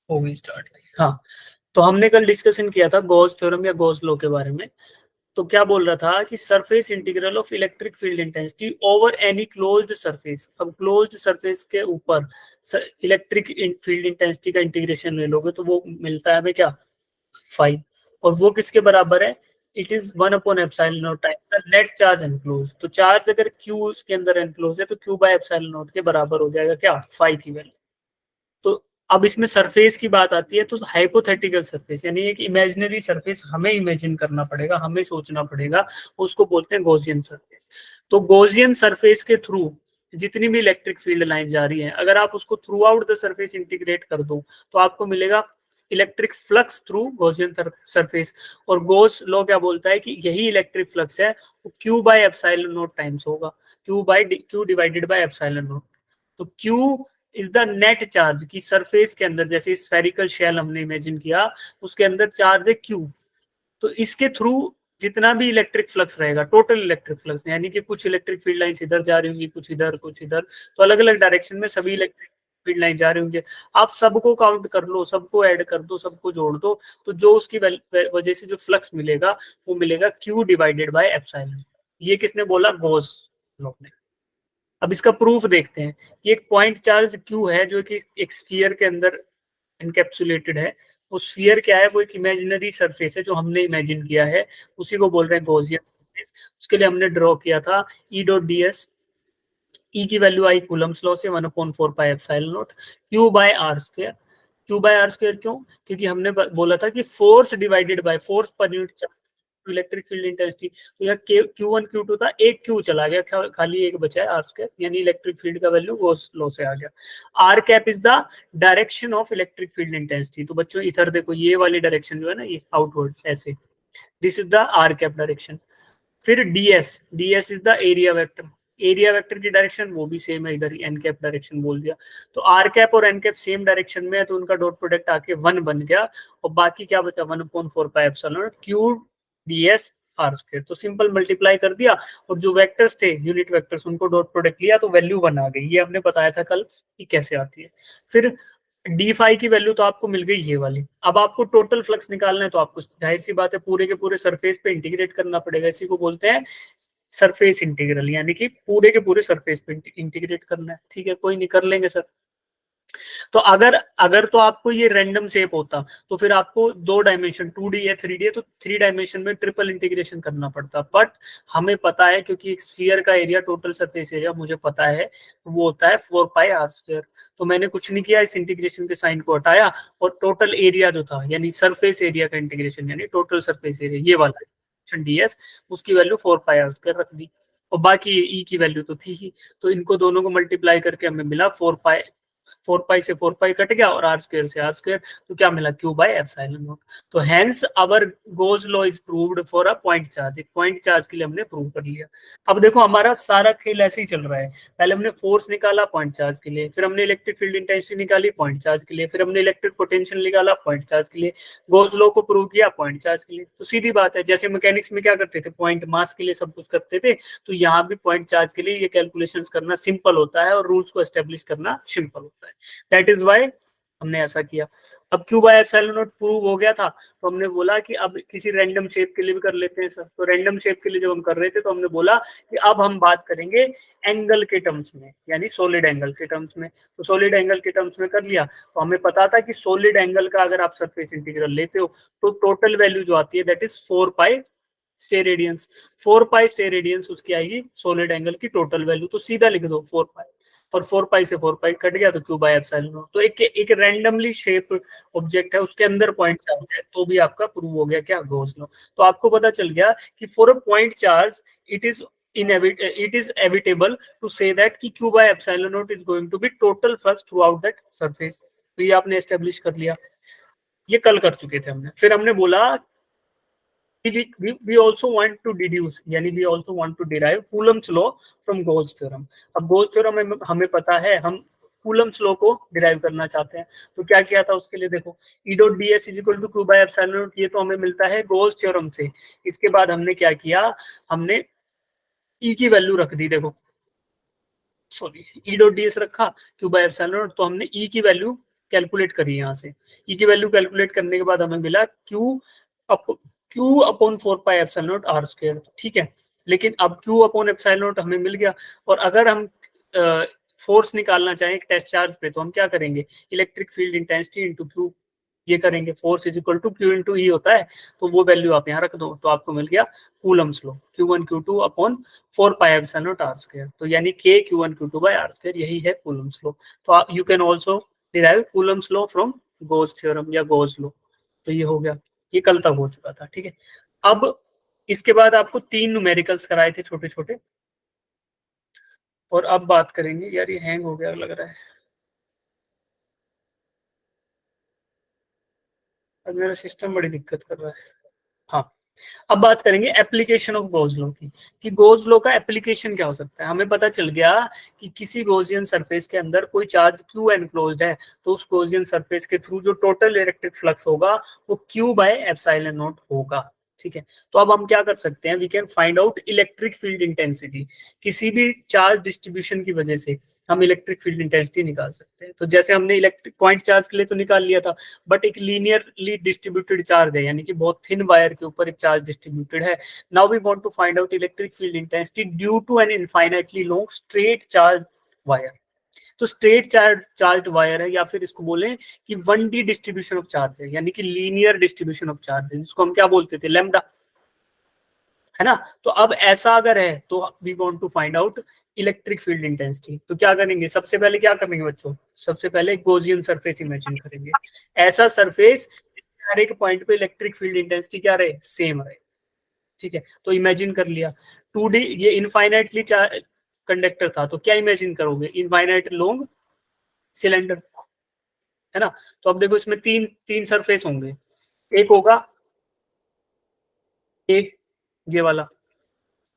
हो गई स्टार्ट। हाँ, तो हमने कल डिस्कशन किया था गॉस थ्योरम या गॉस लॉ के बारे में। तो क्या बोल रहा था कि surface integral of electric field intensity over any closed surface. अब क्लोज्ड सरफेस के ऊपर इलेक्ट्रिक फील्ड इंटेंसिटी का इंटीग्रेशन ले लोगे तो वो मिलता है हमें क्या, 5। और वो किसके बराबर है, इट इज 1/एप्सिलॉन time the net charge enclose. तो चार्ज अगर क्यू उसके अंदर एनक्लोज है तो क्यू बाय एप्सिलॉन नॉट के बराबर हो जाएगा क्या, 5 की वैल्यू। तो अब इसमें सरफेस की बात आती है, तो हाइपोथेटिकल सरफेस यानी एक इमेजिनरी सरफेस हमें इमेजिन करना पड़ेगा, हमें सोचना पड़ेगा, उसको बोलते हैं गॉसियन सरफेस। तो गॉसियन सरफेस के थ्रू जितनी भी इलेक्ट्रिक फील्ड लाइन जा रही है, अगर आप उसको through out the surface integrate कर दो तो आपको मिलेगा electric flux through Gaussian surface. और गॉस लॉ क्या बोलता है कि यही इलेक्ट्रिक फ्लक्स है वो q by epsilon not times होगा, q divided by epsilon not. तो q is the net charge की सरफेस के अंदर, जैसे स्फेरिकल शेल हमने इमेजिन किया उसके अंदर चार्ज है क्यू। तो इसके थ्रू जितना भी इलेक्ट्रिक फ्लक्स रहेगा, टोटल इलेक्ट्रिक फ्लक्स, यानी कि कुछ इलेक्ट्रिक फील्ड लाइंस इधर जा रही होंगी, कुछ इधर कुछ इधर, तो अलग अलग डायरेक्शन में सभी इलेक्ट्रिक फील्ड लाइन जा रहे होंगे। आप सबको काउंट कर लो, सबको ऐड कर दो, सबको जोड़ दो, तो जो उसकी वजह से जो फ्लक्स मिलेगा वो मिलेगा क्यू डिवाइडेड बाय एप्सिलॉन। ये किसने बोला, गॉस लॉ ने। अब इसका प्रूफ देखते हैं कि एक पॉइंट चार्ज क्यू है जो कि एक स्फीयर के अंदर इनकेप्सुलेटेड है। वो स्फीयर क्या है, वो एक इमेजिनरी सरफेस है जो हमने इमेजिन किया है, उसी को बोल रहे हैं गॉसियन सरफेस। उसके लिए हमने ड्रॉ किया था E dot d s. E की वैल्यू आई कूलम्स लॉ से 1/4 pi epsilon naught q by are square. Q by are square क्यों, क्योंकि हमने बोला था कि फोर्स डिवाइडेड बाय फोर्स पर unit charge electric field intensity. तो यहाँ Q1 Q2 था, एक क्यू चला गया, खाली एक बचा है आर स्क्वायर, यानी इलेक्ट्रिक फील्ड का वैल्यू गॉस लॉ से आ गया। R cap is the direction of electric field intensity. तो बच्चों इधर देखो, ये वाली डायरेक्शन जो है ना, ये आउटवर्ड ऐसे, this is the r cap direction. फिर ds is the area vector. Area vector की डायरेक्शन वो भी सेम है, इधर ही एन कैप डायरेक्शन बोल दिया। तो आर कैप और एन कैप सेम डायरेक्शन में है, तो उनका डॉट प्रोडक्ट आके 1 बन गया। और बाकी क्या बचा, 1/4 pi epsilon q ds r square. तो सिंपल मल्टीप्लाई कर दिया, और जो वेक्टर्स थे यूनिट वेक्टर्स उनको डॉट प्रोडक्ट लिया तो वैल्यू 1 आ गई। ये हमने बताया था कल कि कैसे आती है। फिर डी फाई की वैल्यू तो आपको मिल गई ये वाली। अब आपको टोटल फ्लक्स निकालना है, तो आपको जाहिर सी बात है पूरे के पूरे सरफेस पे इंटीग्रेट करना पड़ेगा। इसी को बोलते हैं सरफेस इंटीग्रल, यानी कि पूरे के पूरे सरफेस पे इंटीग्रेट करना है। ठीक है, कोई नहीं, कर लेंगे सर। तो अगर अगर तो आपको ये रैंडम शेप होता तो फिर आपको 2 डायमेंशन 2D या 3D है तो 3 डायमेंशन में ट्रिपल इंटीग्रेशन करना पड़ता। बट हमें पता है, क्योंकि एक स्फीयर का एरिया, टोटल सरफेस एरिया मुझे पता है, वो होता है 4 पाई आर स्क्वायर। तो मैंने कुछ नहीं किया, इस इंटीग्रेशन के साइन को हटाया और टोटल एरिया जो था, यानी सरफेस एरिया का इंटीग्रेशन, यानी टोटल सरफेस एरिया ये वाला ds, उसकी वैल्यू 4 पाई आर स्क्वायर रख दी। और बाकी ई की वैल्यू तो थी ही, तो इनको दोनों को मल्टीप्लाई करके हमें मिला 4 पाई। 4 पाई से 4 पाई कट गया और आर स्क्वायर से आर स्क्वायर, तो क्या मिला, क्यू बाय एप्सिलॉन नॉट। तो hence our Gauss law is proved for a point charge. एक पॉइंट चार्ज के लिए हमने प्रूव कर लिया। अब देखो हमारा सारा खेल ऐसे ही चल रहा है। पहले हमने फोर्स निकाला पॉइंट चार्ज के लिए, फिर हमने इलेक्ट्रिक फील्ड इंटेंसिटी निकाली पॉइंट चार्ज के लिए, फिर हमने इलेक्ट्रिक पोटेंशियल निकाला पॉइंट चार्ज के लिए, गोज लॉ को प्रूव किया पॉइंट चार्ज के लिए। तो सीधी बात है, जैसे मैकेनिक्स में क्या करते थे, पॉइंट मास के लिए सब कुछ करते थे, तो यहाँ भी पॉइंट चार्ज के लिए ये कैलकुलेशंस करना सिंपल होता है और रूल्स को एस्टेब्लिश करना सिंपल होता है। दैट इज वाई हमने ऐसा किया। अब Q by epsilon not prove हो गया था, तो हमने बोला कि अब किसी रैंडम शेप के लिए भी कर लेते हैं सर। तो रैंडम शेप के लिए जब हम कर रहे थे तो हमने बोला कि अब हम बात करेंगे एंगल के टर्म्स में, यानी सॉलिड एंगल के टर्म्स में। तो सॉलिड एंगल के टर्म्स में कर लिया, तो हमें पता था कि सॉलिड एंगल का अगर आप सरफेस इंटीग्रल लेते हो तो टोटल वैल्यू जो आती है that is 4 pi steradians. 4 pi steradians उसकी आएगी सॉलिड एंगल की टोटल वैल्यू। तो सीधा लिख दो 4 पाई, और 4 पाई से 4 पाई कट गया तो क्यू बाय एप्सिलॉन नॉट। तो एक रैंडमली शेप ऑब्जेक्ट है, उसके अंदर पॉइंट चार्ज है, तो भी आपका प्रूव हो गया क्या, गॉस लॉ। तो आपको पता चल गया कि for a point charge it is evitable to say that कि q by epsilon naught is going to be total flux throughout that surface। तो ये आपने एस्टेब्लिश कर लिया, ये कल कर चुके थे हमने। फिर हमने बोला we also want to deduce, यानी we also want to derive Coulomb's law from Gauss theorem। अब Gauss theorem हमें पता है, हम Coulomb's law को डिराइव करना चाहते हैं। तो क्या किया था उसके लिए, देखो E dot d s is equal to Q by epsilon naught, ये तो हमें मिलता है Gauss theorem से। इसके बाद हमने क्या किया, हमने E की वैल्यू रख दी, देखो sorry E dot d S रखा क्यू बाय एप्सिलॉन नॉट, तो हमने E की वैल्यू कैलकुलेट करी यहाँ से, ई की वैल्यू कैलकुलेट करने के बाद हमें मिला क्यू अपॉन 4πε0r², ठीक है। लेकिन अब क्यू अपॉन ε0 हमें मिल गया, और अगर हम फोर्स निकालना चाहें एक टेस्ट चार्ज पे, तो हम क्या करेंगे, electric field intensity into q ये करेंगे, force is equal to q into E होता है, तो वो वैल्यू आप यहाँ रख दो, तो आपको मिल गया Coulomb's law, Q1 Q2 upon 4πε0r², तो यानी K Q1 Q2 bye r², यही है कूलम्स लॉ। तो आप you can also derive Coulomb's law from goes theorem या गोस लॉ। तो ये हो गया, ये कल तक हो चुका था, ठीक है। अब इसके बाद आपको 3 न्यूमेरिकल्स कराए थे छोटे छोटे, और अब बात करेंगे, यार ये हैंग हो गया लग रहा है, अब मेरा सिस्टम बड़ी दिक्कत कर रहा है। हाँ, अब बात करेंगे एप्लीकेशन ऑफ गोज लॉ की, कि गोज लॉ का एप्लीकेशन क्या हो सकता है। हमें पता चल गया कि किसी गॉसियन सरफेस के अंदर कोई चार्ज क्यू एनक्लोज्ड है, तो उस गॉसियन सरफेस के थ्रू जो टोटल इलेक्ट्रिक फ्लक्स होगा वो क्यू बाय एप्सिलॉन नॉट होगा, ठीक है। तो अब हम क्या कर सकते हैं, we can find out electric field intensity, किसी भी चार्ज डिस्ट्रीब्यूशन की वजह से हम इलेक्ट्रिक फील्ड इंटेंसिटी निकाल सकते हैं। तो जैसे हमने इलेक्ट्रिक पॉइंट चार्ज के लिए तो निकाल लिया था, बट एक लीनियरली डिस्ट्रीब्यूटेड चार्ज है, यानी कि बहुत थिन वायर के ऊपर एक चार्ज डिस्ट्रीब्यूटेड है। Now we want to find out electric field intensity due to an infinitely long straight charge wire. तो स्ट्रेट चार्ज वायर है, या फिर इसको बोलें कि 1D डिस्ट्रीब्यूशन ऑफ चार्ज है, यानी कि लीनियर डिस्ट्रीब्यूशन ऑफ चार्ज है, जिसको हम क्या बोलते थे, लैम्डा, है ना। तो अब ऐसा अगर है तो we want to find out electric field intensity. तो क्या करेंगे, सबसे पहले क्या करेंगे बच्चों, सबसे पहले गॉसियन सरफेस इमेजिन करेंगे, ऐसा सरफेस हर एक पॉइंट पे इलेक्ट्रिक फील्ड इंटेंसिटी क्या रहे, सेम रहे, ठीक है। तो इमेजिन कर लिया 2D, ये इनफाइनाइटली कंडक्टर था, तो क्या इमेजिन करोगे, इनफाइनाइट लॉन्ग सिलेंडर, है ना। तो अब देखो इसमें तीन तीन सरफेस होंगे, एक होगा ए, ये वाला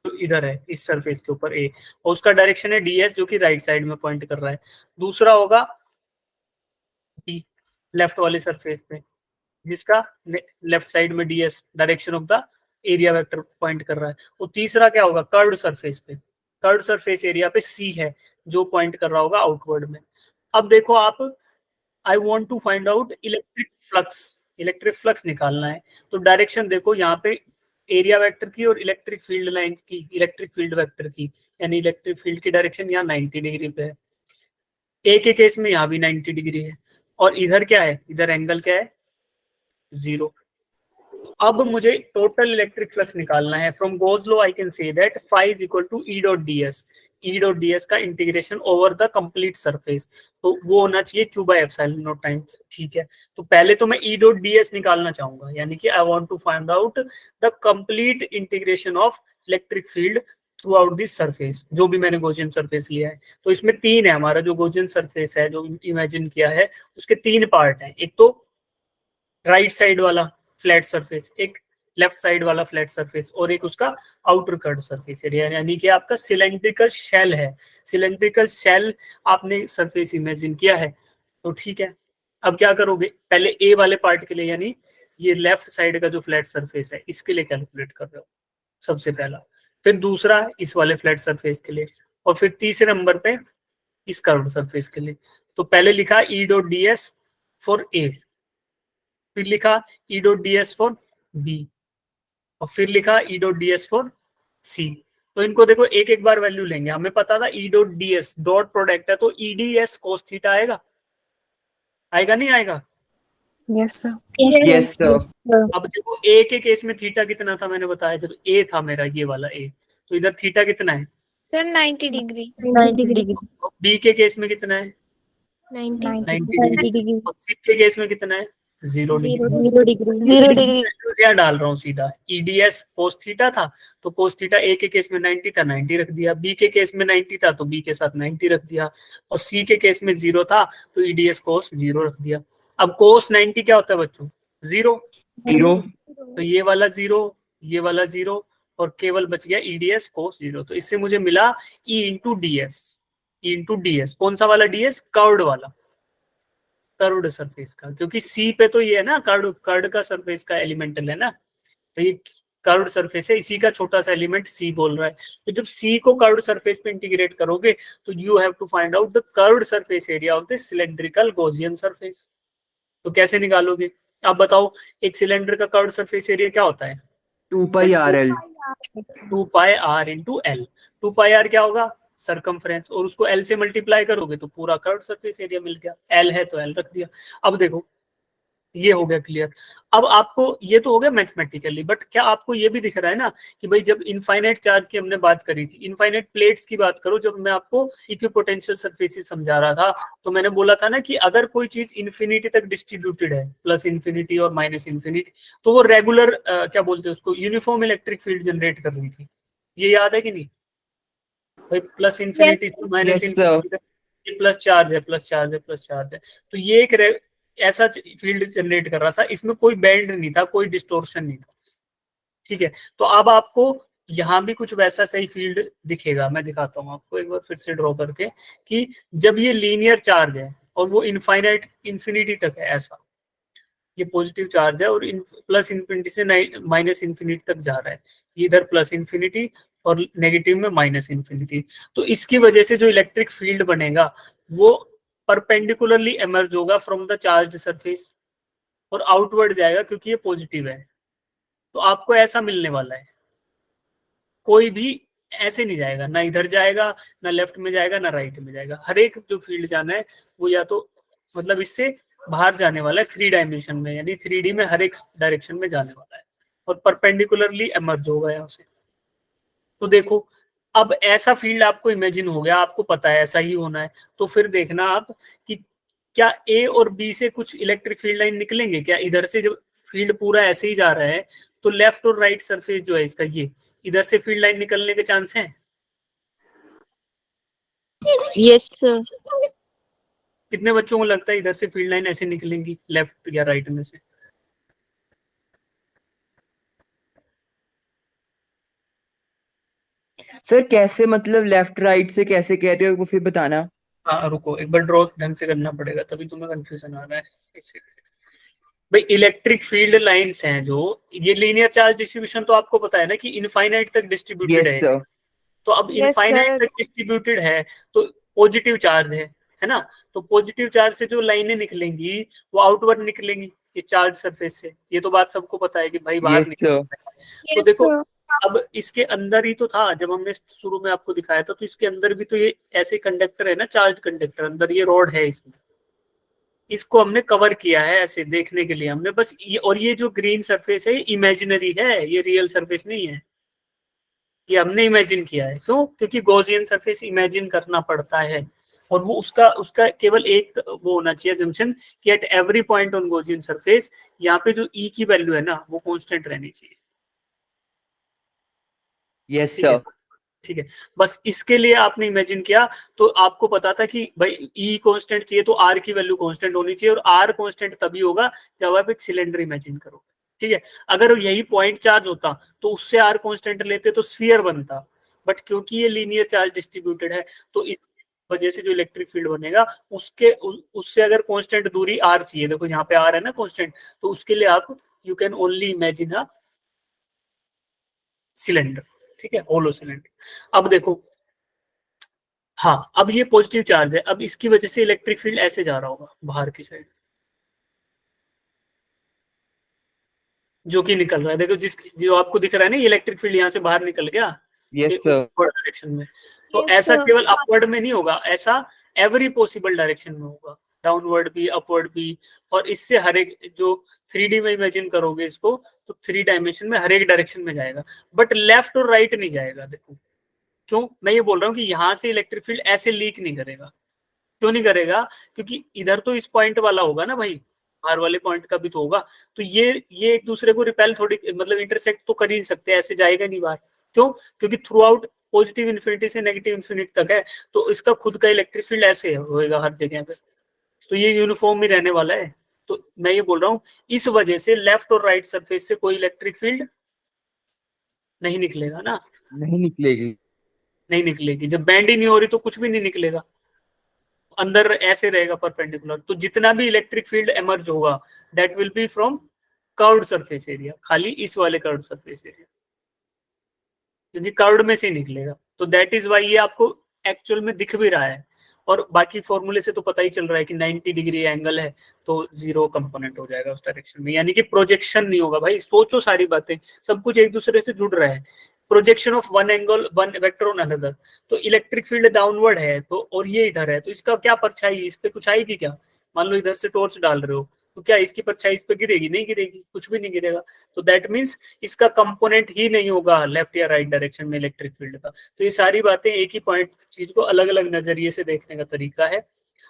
तो इधर है इस सरफेस के ऊपर ए, और उसका डायरेक्शन है ds जो कि राइट साइड में पॉइंट कर रहा है। दूसरा होगा डी, लेफ्ट वाले सरफेस पे, जिसका लेफ्ट साइड में ds direction of the area vector point कर रहा है। और तीसरा क्या होगा, कर्व्ड सरफेस पे, कर्व्ड सरफेस एरिया पे c है जो पॉइंट कर रहा होगा आउटवर्ड में। अब देखो आप, I want to find out electric flux निकालना है, तो डायरेक्शन देखो यहाँ पे एरिया वेक्टर की और इलेक्ट्रिक फील्ड लाइंस की, इलेक्ट्रिक फील्ड वेक्टर की, यानी इलेक्ट्रिक फील्ड की डायरेक्शन यहाँ 90 डिग्री पे है, ए के केस में यहाँ भी 90 डिग्री है, और इधर क्या है, इधर एंगल क्या है, 0। अब मुझे टोटल इलेक्ट्रिक फ्लक्स निकालना है। From Gauss law I can say that phi is equal to E dot d s, E dot d s का integration over the complete surface, तो वो होना चाहिए q by epsilon not times, ठीक है। तो पहले तो मैं ई डॉट डी एस निकालना चाहूंगा, यानी कि I want to find out the complete integration of electric field throughout this surface, जो भी मैंने गॉसियन सरफेस लिया है। तो इसमें तीन है, हमारा जो गॉसियन सरफेस है जो इमेजिन किया है उसके तीन पार्ट हैं, एक तो राइट साइड वाला फ्लैट सरफेस, एक लेफ्ट साइड वाला फ्लैट सरफेस, और एक उसका आउटर कर्व सरफेस एरिया, यानी कि आपका सिलेंड्रिकल शेल है, सिलेंड्रिकल शेल आपने सरफेस इमेजिन किया है। तो ठीक है, अब क्या करोगे, पहले ए वाले पार्ट के लिए, यानी ये लेफ्ट साइड का जो फ्लैट सरफेस है इसके लिए कैलकुलेट कर रहे हो सबसे पहला, फिर दूसरा इस वाले फ्लैट सरफेस के लिए, और फिर तीसरे नंबर पे इस कर्व सरफेस के लिए। तो पहले लिखा E dot d s for A, फिर लिखा E dot d s for B, और फिर लिखा E dot d s for C. तो इनको देखो एक एक बार वैल्यू लेंगे, हमें पता था E dot d S dot product है, तो E D S cos theta आएगा, आएगा नहीं आएगा, यस सर। Yes sir. अब देखो ए के केस में थीटा कितना था, मैंने बताया जब ए था मेरा ये वाला ए, तो इधर थीटा कितना है, सर 90 डिग्री। 90 डिग्री। बी के केस में कितना है, 90 डिग्री। और सी के केस में कितना है, 0 डिग्री। 0 डिग्री। 0 डिग्री। क्या डाल रहा हूँ सीधा, ईडीएस कोस थीटा था, तो कोस थीटा ए के केस में 90 था, 90 रख दिया, बी के केस में 90 था तो बी के साथ 90 रख दिया, और सी के केस में 0 था तो ईडीएस कोस 0 रख दिया। अब कोस 90 क्या होता है बच्चों, 0, 0। तो ये वाला 0, ये वाला 0, और केवल बच गया ईडीएस कोस 0। तो इससे मुझे मिला ई इंटू डी एस, ई इंटू डी एस, कौन सा वाला डीएस, कर्व्ड वाला, कर्व्ड सरफेस का, क्योंकि सी पे तो ये है ना कर्व्ड का सरफेस का एलिमेंटल है ना, तो ये कर्व्ड सरफेस है, इसी का छोटा सा एलिमेंट सी बोल रहा है। तो जब सी को कर्व्ड सरफेस पे इंटीग्रेट करोगे तो you have to find out the curved surface area of the cylindrical Gaussian surface. तो कैसे निकालोगे आप बताओ, एक सिलेंडर का कर्व्ड सरफेस एरिया क्या होता है? 2πRL। 2πr into L. 2πr क्या होगा? सरकमफ्रेंस, और उसको एल से मल्टीप्लाई करोगे तो पूरा कर्व्ड सरफेस एरिया मिल गया। एल है तो एल रख दिया। अब देखो ये हो गया क्लियर। अब आपको ये तो हो गया मैथमेटिकली, बट क्या आपको ये भी दिख रहा है ना कि भाई जब इनफाइनाइट चार्ज की हमने बात करी थी, इनफाइनाइट प्लेट्स की बात करो, जब मैं आपको इक्विपोटेंशियल सरफेसेस समझा रहा था तो मैंने बोला था ना कि अगर कोई चीज इन्फिनिटी तक डिस्ट्रीब्यूटेड है, प्लस इन्फिनिटी और माइनस इन्फिनिटी, तो वो रेगुलर क्या बोलते हैं उसको, यूनिफॉर्म इलेक्ट्रिक फील्ड जनरेट कर रही थी। ये याद है कि नहीं भाई? प्लस इन्फिनिटी से माइनस Yes, sir. इन्फिनिटी तक प्लस चार्ज है, प्लस चार्ज है, प्लस चार्ज है। तो ये एक ऐसा फील्ड जनरेट कर रहा था, इसमें कोई बैंड नहीं था, कोई डिस्टोर्शन नहीं था। ठीक है, तो अब आपको यहाँ भी कुछ वैसा सही फील्ड दिखेगा। मैं दिखाता हूँ आपको एक बार फिर से ड्रॉ करके कि जब ये लीनियर चार्ज है और वो इनफाइनाइट इन्फिनिटी तक है, ऐसा ये पॉजिटिव चार्ज है और प्लस इन्फिनिटी से माइनस इन्फिनिटी तक जा रहा है, इधर प्लस इन्फिनिटी और नेगेटिव में माइनस इन्फिनिटी। तो इसकी वजह से जो इलेक्ट्रिक फील्ड बनेगा वो परपेंडिकुलरली एमर्ज होगा फ्रॉम द चार्ज्ड सरफेस और आउटवर्ड जाएगा, क्योंकि ये पॉजिटिव है। तो आपको ऐसा मिलने वाला है, कोई भी ऐसे नहीं जाएगा, ना इधर जाएगा, ना लेफ्ट में जाएगा, ना राइट में जाएगा। हर एक जो फील्ड जाना है वो या तो मतलब इससे बाहर जाने वाला है 3 डायमेंशन में, यानी 3D में हर एक डायरेक्शन में जाने वाला है और परपेंडिकुलरली एमर्ज होगा यहाँ से। तो देखो अब ऐसा फील्ड आपको इमेजिन हो गया, आपको पता है ऐसा ही होना है। तो फिर देखना आप कि क्या ए और बी से कुछ इलेक्ट्रिक फील्ड लाइन निकलेंगे क्या? इधर से जब फील्ड पूरा ऐसे ही जा रहा है तो लेफ्ट और राइट सरफेस जो है इसका, ये इधर से फील्ड लाइन निकलने के चांस हैं? Yes, sir. कितने बच्चों को लगता है इधर से फील्ड लाइन ऐसे निकलेंगी, लेफ्ट या राइट में से? सर कैसे, मतलब लेफ्ट राइट से कैसे कह रहे हो वो फिर बताना। हाँ रुको, एक बार ड्रॉ ढंग से करना पड़ेगा तभी तुम्हें कंफ्यूजन आ रहा है। भाई इलेक्ट्रिक फील्ड लाइंस हैं जो, ये लीनियर चार्ज डिस्ट्रीब्यूशन तो आपको पता है ना कि इनफाइनाइट तक डिस्ट्रीब्यूटेड Yes, है। sir. तो अब इनफाइनाइट तक डिस्ट्रीब्यूटेड है तो पॉजिटिव चार्ज है ना? तो पॉजिटिव चार्ज से जो लाइनें निकलेंगी वो आउटवर्ड निकलेंगी इस चार्ज सरफेस से। ये तो बात सबको पता है कि भाई बाहर Yes, sir. निकलेंगे। तो देखो अब इसके अंदर ही तो था, जब हमने शुरू में आपको दिखाया था तो इसके अंदर भी तो ये ऐसे कंडक्टर है ना, चार्ज कंडक्टर, अंदर ये रॉड है इसमें, इसको हमने कवर किया है ऐसे देखने के लिए हमने बस ये। और ये जो ग्रीन सरफेस है ये इमेजिनरी है, ये रियल सरफेस नहीं है, ये हमने इमेजिन किया है। क्यों? क्योंकि गॉसियन सरफेस इमेजिन करना पड़ता है और वो उसका उसका केवल एक वो होना चाहिए assumption कि at every point on Gaussian surface यहाँ पे जो ई की वैल्यू है ना वो कांस्टेंट रहनी चाहिए। Yes, ठीक है, sir. ठीक है, बस इसके लिए आपने इमेजिन किया तो आपको पता था कि भाई ई कांस्टेंट चाहिए तो आर की वैल्यू कांस्टेंट होनी चाहिए, और आर कांस्टेंट तभी होगा जब आप एक सिलेंडर इमेजिन करोगे। ठीक है, अगर यही पॉइंट चार्ज होता तो उससे आर कांस्टेंट लेते तो स्फीयर बनता, बट क्योंकि ये लीनियर चार्ज डिस्ट्रीब्यूटेड है तो इस वजह से जो इलेक्ट्रिक फील्ड बनेगा उससे अगर कांस्टेंट दूरी आर चाहिए, देखो यहाँ पे आर है ना कांस्टेंट, तो उसके लिए आप you can only imagine a cylinder. ठीक है, होलो सिलेंडर। अब देखो, हाँ अब ये पॉजिटिव चार्ज है, अब इसकी वजह से इलेक्ट्रिक फील्ड ऐसे जा रहा होगा बाहर की साइड, जो कि निकल रहा है। देखो जो आपको दिख रहा है ना, ये इलेक्ट्रिक फील्ड यहाँ से बाहर निकल गया Yes, sir. डायरेक्शन में। तो ऐसा केवल अपवर्ड में नहीं होगा, ऐसा एवरी पॉसिबल डायरेक्शन में होगा, डाउनवर्ड भी, अपवर्ड भी। और इससे हर एक जो 3D में इमेजिन करोगे इसको तो 3 डायमेंशन में हर एक डायरेक्शन में जाएगा, बट लेफ्ट और राइट नहीं जाएगा। देखो क्यों मैं ये बोल रहा हूँ कि यहाँ से इलेक्ट्रिक फील्ड ऐसे लीक नहीं करेगा। क्यों नहीं करेगा? क्योंकि इधर तो इस पॉइंट वाला होगा ना भाई, बाहर वाले पॉइंट का भी तो होगा। तो ये एक दूसरे को रिपेल थोड़ी, मतलब इंटरसेक्ट तो कर ही सकते हैं, ऐसे जाएगा नहीं बाहर। क्यों? क्योंकि थ्रू आउट पॉजिटिव इन्फिनिटी से नेगेटिव इन्फिनिटी तक है, तो इसका खुद का इलेक्ट्रिक फील्ड ऐसे होएगा हर जगह पे, तो ये यूनिफॉर्म ही रहने वाला है। तो मैं ये बोल रहा हूँ इस वजह से लेफ्ट और राइट सरफेस से कोई इलेक्ट्रिक फील्ड नहीं निकलेगा ना, नहीं निकलेगी। नहीं निकलेगी। जब बैंड ही नहीं हो रही तो कुछ भी नहीं निकलेगा, अंदर ऐसे रहेगा परपेंडिकुलर। तो जितना भी इलेक्ट्रिक फील्ड एमर्ज होगा that will B from curved surface area, खाली इस वाले कर्व्ड सरफेस एरिया, क्योंकि कर्व्ड में से निकलेगा। तो दैट इज वाई ये आपको एक्चुअल में दिख भी रहा है, और बाकी फॉर्मूले से तो पता ही चल रहा है कि 90 डिग्री एंगल है तो 0 कंपोनेंट हो जाएगा उस डायरेक्शन में, यानी कि प्रोजेक्शन नहीं होगा। भाई सोचो, सारी बातें, सब कुछ एक दूसरे से जुड़ रहा है। Projection of one angle, one vector on another, तो इलेक्ट्रिक फील्ड डाउनवर्ड है तो, और ये इधर है तो इसका क्या परछाई, इस पे कुछ आएगी क्या? मान लो इधर से टॉर्च डाल रहे हो तो क्या इसकी परछाई इस पे गिरेगी? नहीं गिरेगी, कुछ भी नहीं गिरेगा। तो दैट मीन्स इसका कंपोनेंट ही नहीं होगा लेफ्ट या राइट डायरेक्शन में इलेक्ट्रिक फील्ड का। तो ये सारी बातें एक ही पॉइंट चीज को अलग अलग नजरिए से देखने का तरीका है,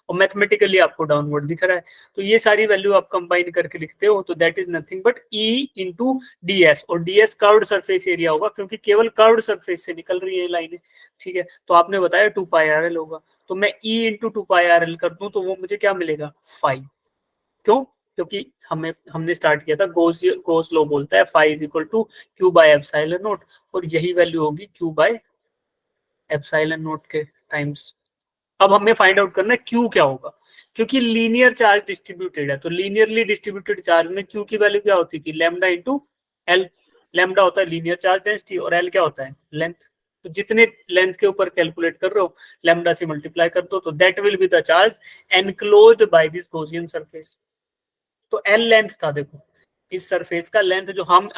और मैथमेटिकली आपको डाउनवर्ड दिख रहा है। तो ये सारी वैल्यू आप कंबाइन करके लिखते हो तो that is nothing but E into ds, और ds कर्व्ड सरफेस एरिया होगा क्योंकि केवल कर्व्ड सरफेस से निकल रही है लाइनें, ठीक है। तो आपने बताया 2πrl होगा, तो मैं E इंटू 2πrl कर दूं तो वो मुझे क्या मिलेगा? 5। क्यों? क्योंकि हमने स्टार्ट किया था, गोस लॉ बोलता है phi is equal to q by epsilon naught, और यही वैल्यू होगी q बाय एप्सिलॉन नॉट के टाइम्स। अब हमें फाइंड आउट करना है q क्या होगा, क्योंकि लीनियर चार्ज डिस्ट्रीब्यूटेड है, तो लीनियरली डिस्ट्रीब्यूटेड चार्ज में q की वैल्यू क्या होती थी? Lambda into L. लैम्डा होता है लीनियर चार्ज डेंसिटी और एल क्या होता है? लेंथ। तो जितने लेंथ के ऊपर कैलकुलेट कर रहे हो लैम्डा से मल्टीप्लाई कर दो, तो that will be the charge enclosed by this Gaussian surface. तो एल लेंथ था, देखो इस सरफेस का लेंथ जो हम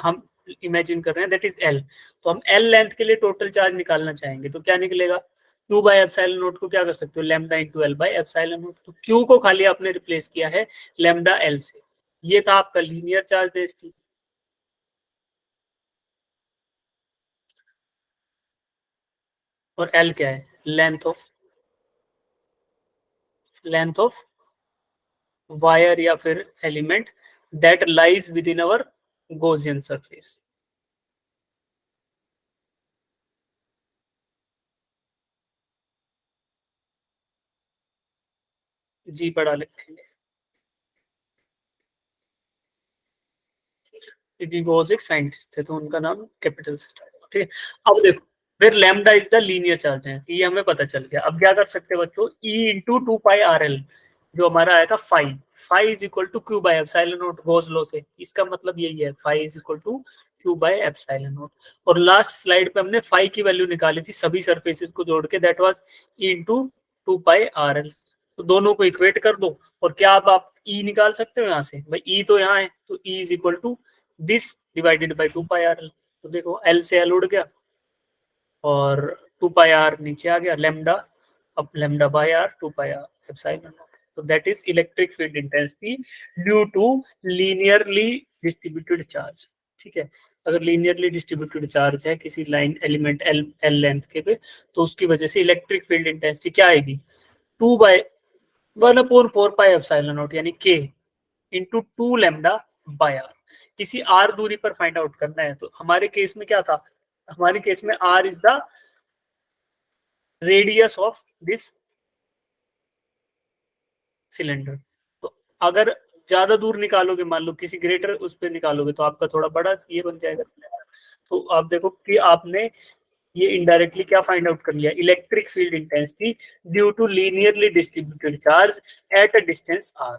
इमेजिन कर रहे हैं दैट इज एल। तो हम एल लेंथ के लिए टोटल चार्ज निकालना चाहेंगे तो क्या निकलेगा? q बाय एप्सिलॉन नॉट को क्या कर सकते हो? Lambda into L by epsilon not. तो q को खाली आपने रिप्लेस किया है लैम्डा एल से। ये था आपका लीनियर चार्ज डेंसिटी, और एल क्या है? लेंथ ऑफ वायर या फिर element that lies with in our Gaussian surface. जी पढ़ा लिखेंगे, क्योंकि गोज एक साइंटिस्ट थे तो उनका नाम कैपिटल से स्टार्ट हुआ, ठीक है। अब देखो, फिर lambda is the linear charge है, ये हमें पता चल गया। अब क्या कर सकते हैं बच्चों? E इंटू 2πrl जो हमारा आया था phi is equal to Q by epsilon naught Gauss law से, इसका मतलब यही है phi is equal to Q by epsilon naught. और लास्ट स्लाइड पे हमने फाई की वैल्यू निकाली थी सभी सरफेसेस को जोड़ के, that was E into 2πrl। तो दोनों को इक्वेट कर दो, और क्या आप E निकाल सकते हो यहाँ से? भाई E तो यहाँ है, तो E is equal to this divided by 2πrl। तो देखो L से L उड़ गया और 2πr नीचे आ गया, लैम्डा, अब lambda by r 2πr epsilon. तो that is electric field intensity due to linearly distributed charge, ठीक है। अगर लीनियरली डिस्ट्रीब्यूटेड चार्ज है किसी लाइन एलिमेंट एल लेंथ के पे, तो उसकी वजह से इलेक्ट्रिक फील्ड इंटेंसिटी क्या आएगी? 2/1/4 एप्सिलॉन नॉट, यानी k into 2 lambda by r। किसी r दूरी पर फाइंड आउट करना है, तो हमारे केस में क्या था? हमारे केस में r is the radius of this cylinder. तो अगर ज्यादा दूर निकालोगे, मान लो किसी ग्रेटर उस पर निकालोगे, तो आपका थोड़ा बड़ा ये बन जाएगा। तो आप देखो कि आपने ये इनडायरेक्टली क्या फाइंड आउट कर लिया? Electric field intensity due to linearly distributed charge at a distance r,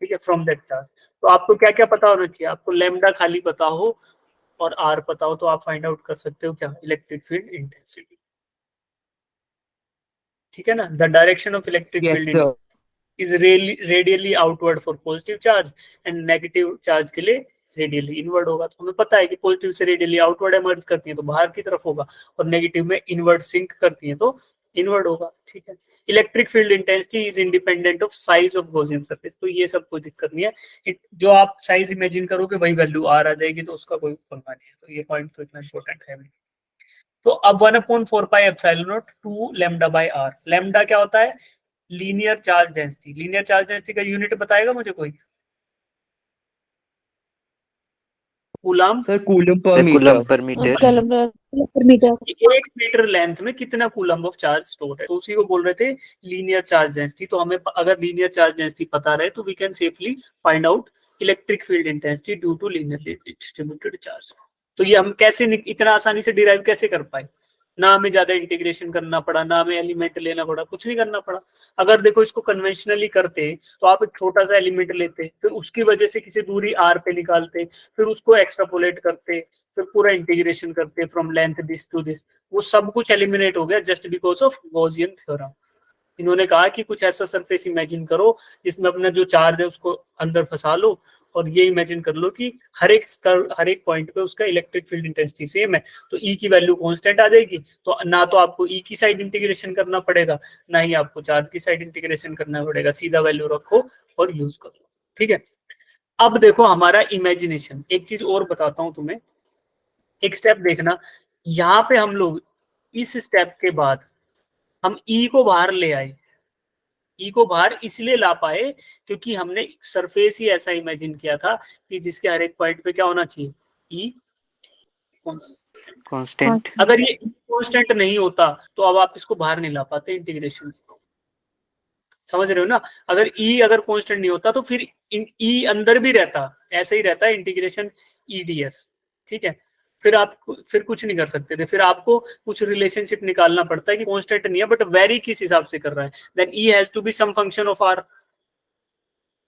ठीक है, फ्रॉम दैट चार्ज। तो आपको क्या क्या पता होना चाहिए? आपको लैम्डा खाली पता हो और r पता हो, तो आप फाइंड आउट कर सकते हो क्या? इलेक्ट्रिक फील्ड इंटेंसिटी, ठीक है ना। The direction of electric yes field sir is radially outward for positive charge and negative charge के लिए रेडियली इनवर्ड होगा। तो हमें पता है कि पॉजिटिव से रेडियली आउटवर्ड एमर्ज करती है तो बाहर की तरफ होगा, और नेगेटिव में इनवर्ड सिंक करती है तो इनवर्ड होगा, ठीक है। Electric field intensity is independent of size of Gaussian surface, तो ये सब कोई दिक्कत नहीं है। जो आप साइज इमेजिन करोगे वही वैल्यू आ जाएगी, तो उसका कोई पंगा नहीं है। तो ये पॉइंट तो इतना इंपॉर्टेंट है। तो अब 1/4 epsilon naught 2 lambda by r। Lambda क्या होता है? Linear charge density. Linear charge density का यूनिट बताएगा मुझे कोई? Coulomb sir coulomb per coulomb metre per metre. Per metre. 1 metre length में कितना कूलम ऑफ चार्ज स्टोर है, तो उसी को बोल रहे थे लीनियर चार्ज डेंसिटी। तो हमें अगर लीनियर चार्ज डेंसिटी पता रहे तो we can safely find out electric field intensity due to linearly distributed charge. तो ये हम कैसे इतना आसानी से डिराइव कैसे कर पाए? ना हमें ज्यादा इंटीग्रेशन करना पड़ा, ना हमें एलिमेंट लेना पड़ा, कुछ नहीं करना पड़ा। अगर देखो इसको कन्वेंशनली करते तो आप एक छोटा सा एलिमेंट लेते, फिर उसकी वजह से किसी दूरी r पे निकालते, फिर उसको एक्सट्रापोलेट करते, फिर पूरा इंटीग्रेशन करते from length this to this, वो सब कुछ एलिमिनेट हो गया just because of Gaussian theorem. इन्होंने कहा कि कुछ ऐसा सरफेस इमेजिन करो जिसमें अपना जो चार्ज है उसको अंदर फंसा लो, और ये इमेजिन कर लो कि हर एक पॉइंट पे उसका इलेक्ट्रिक फील्ड इंटेंसिटी सेम है, तो ई की वैल्यू कांस्टेंट आ जाएगी, तो ना तो आपको ई की साइड इंटीग्रेशन करना पड़ेगा, ना ही आपको चार्ज की साइड इंटीग्रेशन करना पड़ेगा, सीधा वैल्यू रखो और यूज करो। ठीक है, अब देखो हमारा इमेजिनेशन, एक चीज और बताता हूं तुम्हें, एक स्टेप देखना, यहाँ पे हम लोग इस स्टेप के बाद हम ई को बाहर ले आए। ई को बाहर इसलिए ला पाए क्योंकि हमने सरफेस ही ऐसा इमेजिन किया था कि जिसके हर एक पॉइंट पे क्या होना चाहिए, ई कांस्टेंट। अगर ये कांस्टेंट नहीं होता तो अब आप इसको बाहर नहीं ला पाते इंटीग्रेशन से, समझ रहे हो ना। अगर ई अगर कांस्टेंट नहीं होता तो फिर ई अंदर भी रहता, ऐसे ही रहता है इंटीग्रेशन ईडीएस। ठीक है, फिर आप फिर कुछ नहीं कर सकते थे, फिर आपको कुछ रिलेशनशिप निकालना पड़ता है कि कांस्टेंट नहीं है बट वेरी किस हिसाब से कर रहा है, then E has to be some function of r,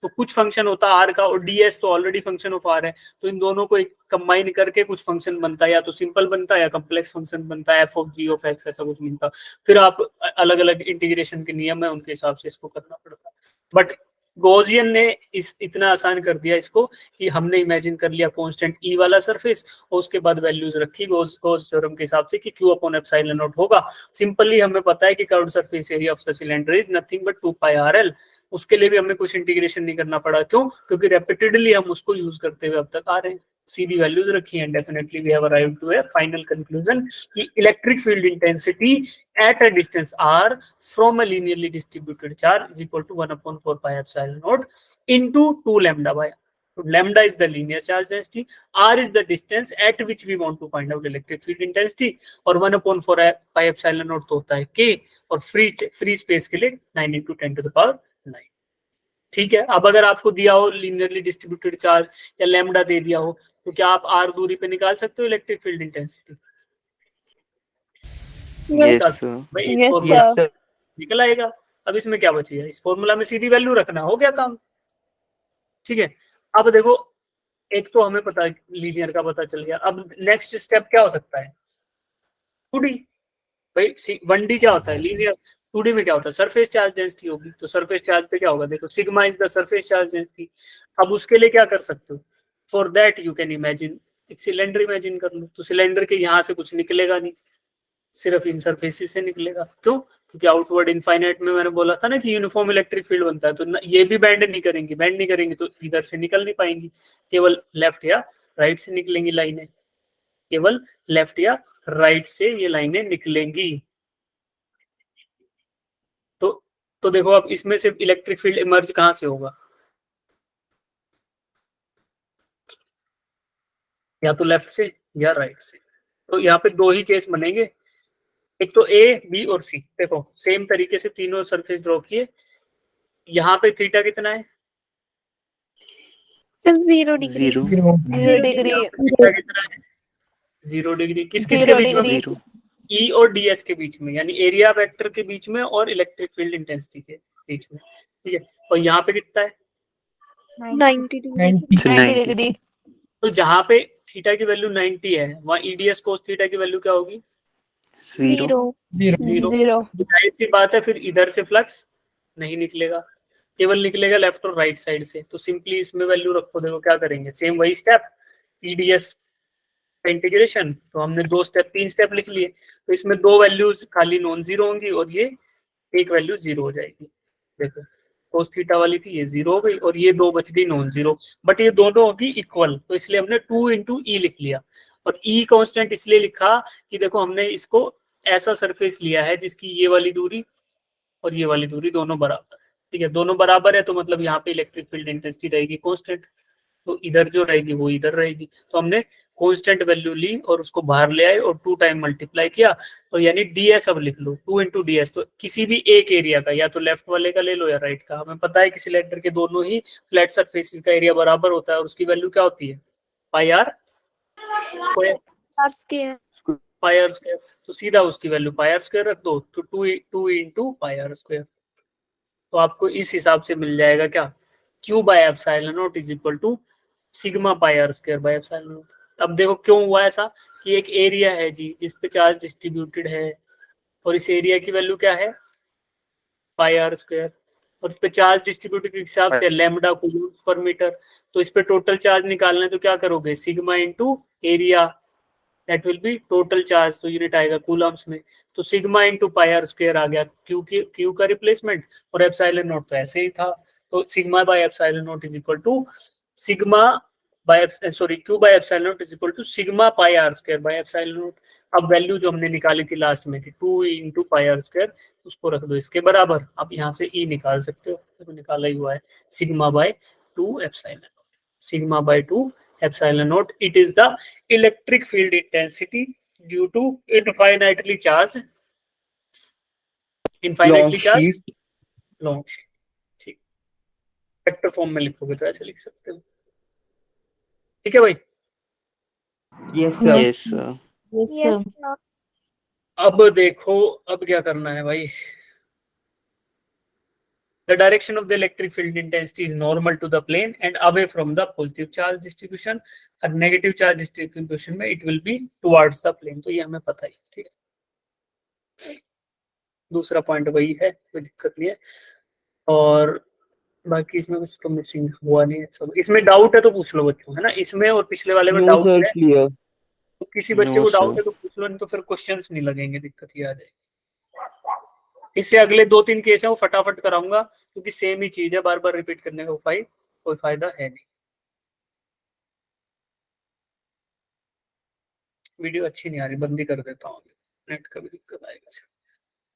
तो कुछ फंक्शन होता है आर का, और डीएस तो ऑलरेडी फंक्शन ऑफ आर है, तो इन दोनों को कंबाइन करके कुछ फंक्शन बनता है, या तो सिंपल बनता है या कॉम्प्लेक्स फंक्शन बनता है, f of g of x ऐसा कुछ मिलता। फिर आप अलग अलग इंटीग्रेशन के नियम है उनके हिसाब से इसको करना पड़ता। बट गॉसियन ने इतना आसान कर दिया इसको कि हमने इमेजिन कर लिया कांस्टेंट ई वाला सरफेस, और उसके बाद वैल्यूज रखी गॉस थ्योरम के हिसाब से कि क्यू अपॉन एप्सिलॉन नॉट होगा। सिंपली हमें पता है कि curved surface area of the cylinder is nothing but 2 pi RL, उसके लिए भी हमें कुछ इंटीग्रेशन नहीं करना पड़ा। क्यों? क्योंकि रेपिटेडली हम उसको यूज करते हुए अब तक आ रहे हैं, सीधी वैल्यूज रखी हैं। Definitely we have arrived to a final conclusion कि electric field intensity at a distance r from a linearly distributed charge is equal to 1/4 pi epsilon naught into 2 lambda by r. So lambda is the linear charge density, r is the distance at which we want to find out electric field intensity, और 1/4 pi epsilon naught तो होता है k, और free space के लिए 9 × 10⁹9। ठीक है, अब अगर आपको दिया हो लीनियरली डिस्ट्रीब्यूटेड चार्ज या लैम्डा दे दिया हो, तो क्या आप r दूरी पे निकाल सकते हो इलेक्ट्रिक फील्ड इंटेंसिटी? Yes. भाई इस Yes, फॉर्मूला sir. निकल आएगा। अब इसमें क्या बचेगा, इस फॉर्मूला में सीधी वैल्यू रखना, हो गया काम। ठीक है, अब देखो एक तो हमें पता लीनियर का पता चल गया, अब नेक्स्ट स्टेप क्या हो सकता है, 2D। भाई 1D क्या होता है लीनियर, 2D में क्या होता है सरफेस चार्ज डेंसिटी होगी, तो सरफेस चार्ज पे क्या होगा, देखो sigma is the surface charge density. अब उसके लिए क्या कर सकते हो, for that you can imagine एक सिलेंडर इमेजिन कर लो, तो सिलेंडर के यहाँ से कुछ निकलेगा नहीं, सिर्फ इन सरफेसेस से निकलेगा। क्यों? क्योंकि आउटवर्ड इनफाइनाइट में मैंने बोला था ना कि यूनिफॉर्म इलेक्ट्रिक फील्ड बनता है, तो ये भी बैंड नहीं करेंगी तो इधर से निकल नहीं पाएंगी, केवल लेफ्ट या राइट से निकलेंगी लाइनें, केवल लेफ्ट या राइट से ये लाइनें निकलेंगी। तो देखो अब इसमें से इलेक्ट्रिक फील्ड इमर्ज कहां से होगा, या तो लेफ्ट से या राइट से। तो यहाँ पे दो ही केस बनेंगे, एक तो ए बी और सी। देखो सेम तरीके से तीनों सरफेस ड्रॉ किए, यहाँ पे थीटा कितना है, Sir, 0 degree. 0 डिग्री, थीटा कितना है 0 डिग्री। किस किस के 0 बीच में, डिग्री, ई और डीएस के बीच में, यानी एरिया वेक्टर के बीच में और इलेक्ट्रिक फील्ड इंटेंसिटी के बीच में। ठीक है, और यहाँ पे कितना है 90 degree. 90 डिग्री, तो जहाँ पे थीटा की वैल्यू 90 है वहाँ ईडीएस कोस थीटा की वैल्यू क्या होगी 0. 0। 0 जाहिर सी बात है फिर इधर से फ्लक्स नहीं निकलेगा, केवल निकलेगा लेफ्ट और राइट साइड से। तो सिंपली इसमें वैल्यू रखो, देखो क्या करेंगे, सेम वही स्टेप ईडीएस का इंटीग्रेशन। तो हमने 3 स्टेप लिख लिए, तो इसमें 2 वैल्यूज खाली नॉन जीरो होंगी और ये एक वैल्यू 0 हो जाएगी। देखो कोस थीटा वाली थी ये 0 हो गई और ये 2 बच गई नॉन जीरो, बट ये दोनों होगी इक्वल, तो इसलिए हमने 2 × E लिख लिया। और E कांस्टेंट इसलिए लिखा कि देखो हमने इसको ऐसा सरफेस लिया है जिसकी ये वाली दूरी और ये वाली दूरी दोनों बराबर है। ठीक है, दोनों बराबर है तो मतलब यहाँ पे इलेक्ट्रिक फील्ड इंटेंसिटी रहेगी कांस्टेंट, तो इधर जो रहेगी वो इधर रहेगी। तो हमने कांस्टेंट वैल्यू ली और उसको बाहर ले आए और 2 टाइम मल्टीप्लाई किया, तो यानी ds अब लिख लो 2 × ds। तो किसी भी एक एरिया का, या तो लेफ्ट वाले का ले लो या राइट का, हमें पता है कि सिलेंडर के दोनों ही फ्लैट सरफेसेस का एरिया बराबर होता है और उसकी वैल्यू क्या होती है पाई r स्क्वायर। R square. पाई r स्क्वायर। तो सीधा उसकी वैल्यू पाई आर स्क्वायर रख दो, तो 2 इंटू पाई आर स्क्वायर। तो आपको इस हिसाब से मिल जाएगा क्या, q by epsilon naught is equal to sigma pi r square by epsilon naught. अब देखो क्यों हुआ ऐसा, कि एक एरिया है जी जिस पे चार्ज डिस्ट्रीब्यूटेड है, और इस एरिया की वैल्यू क्या है, पाई आर स्क्वायर, और इस पे चार्ज डिस्ट्रीब्यूटेड के हिसाब से लैम्डा कूलम्ब पर मीटर। तो इस पे टोटल चार्ज निकालना है तो क्या करोगे, sigma into area, that will be total charge, तो यूनिट आएगा कूलम्ब्स में। तो sigma into pi r square आ गया क्यू का रिप्लेसमेंट, और एप्सिलॉन नॉट तो ऐसे ही था, तो sigma by epsilon naught is equal to sigma by q by epsilon naught is equal to sigma pi r square by epsilon naught. अब वैल्यू जो हमने निकाली थी लास्ट में थी 2 इंटू पाई आर स्क्वायर, उसको रख दो इसके बराबर। आप यहाँ से ई निकाल सकते हो, तो निकाला ही हुआ है, sigma by 2 epsilon, sigma by 2 epsilon naught. It is the electric field intensity due to infinitely charged long sheet. ठीक, वेक्टर फॉर्म में लिखोगे तो ऐसे लिख सकते हो, ठीक है भाई। Yes sir. Yes, sir. Yes, sir. अब देखो अब क्या करना है भाई, the direction of the electric field intensity is normal to the plane and away from the positive charge distribution, और negative charge distribution में it will be towards the plane, तो ये हमें पता ही, ठीक है। दूसरा पॉइंट वही है, कोई दिक्कत नहीं है, और बाकी इसमें कुछ तो मिसिंग हुआ नहीं है। सब इसमें डाउट है तो पूछ लो बच्चों, है ना, इसमें और पिछले वाले में नो डाउट सर, है क्लियर। तो किसी बच्चे No, को डाउट sir. है तो पूछ लो, नहीं तो फिर क्वेश्चंस नहीं लगेंगे, दिक्कत ये आ जाएगी। इससे अगले 2-3 केस है वो फटाफट कराऊंगा, क्योंकि सेम ही चीज है, बार बार रिपीट करने का कोई फायदा है नहीं। वीडियो अच्छी नहीं आ रही, बंदी कर देता हूँ, नेट का भी दिक्कत आएगा।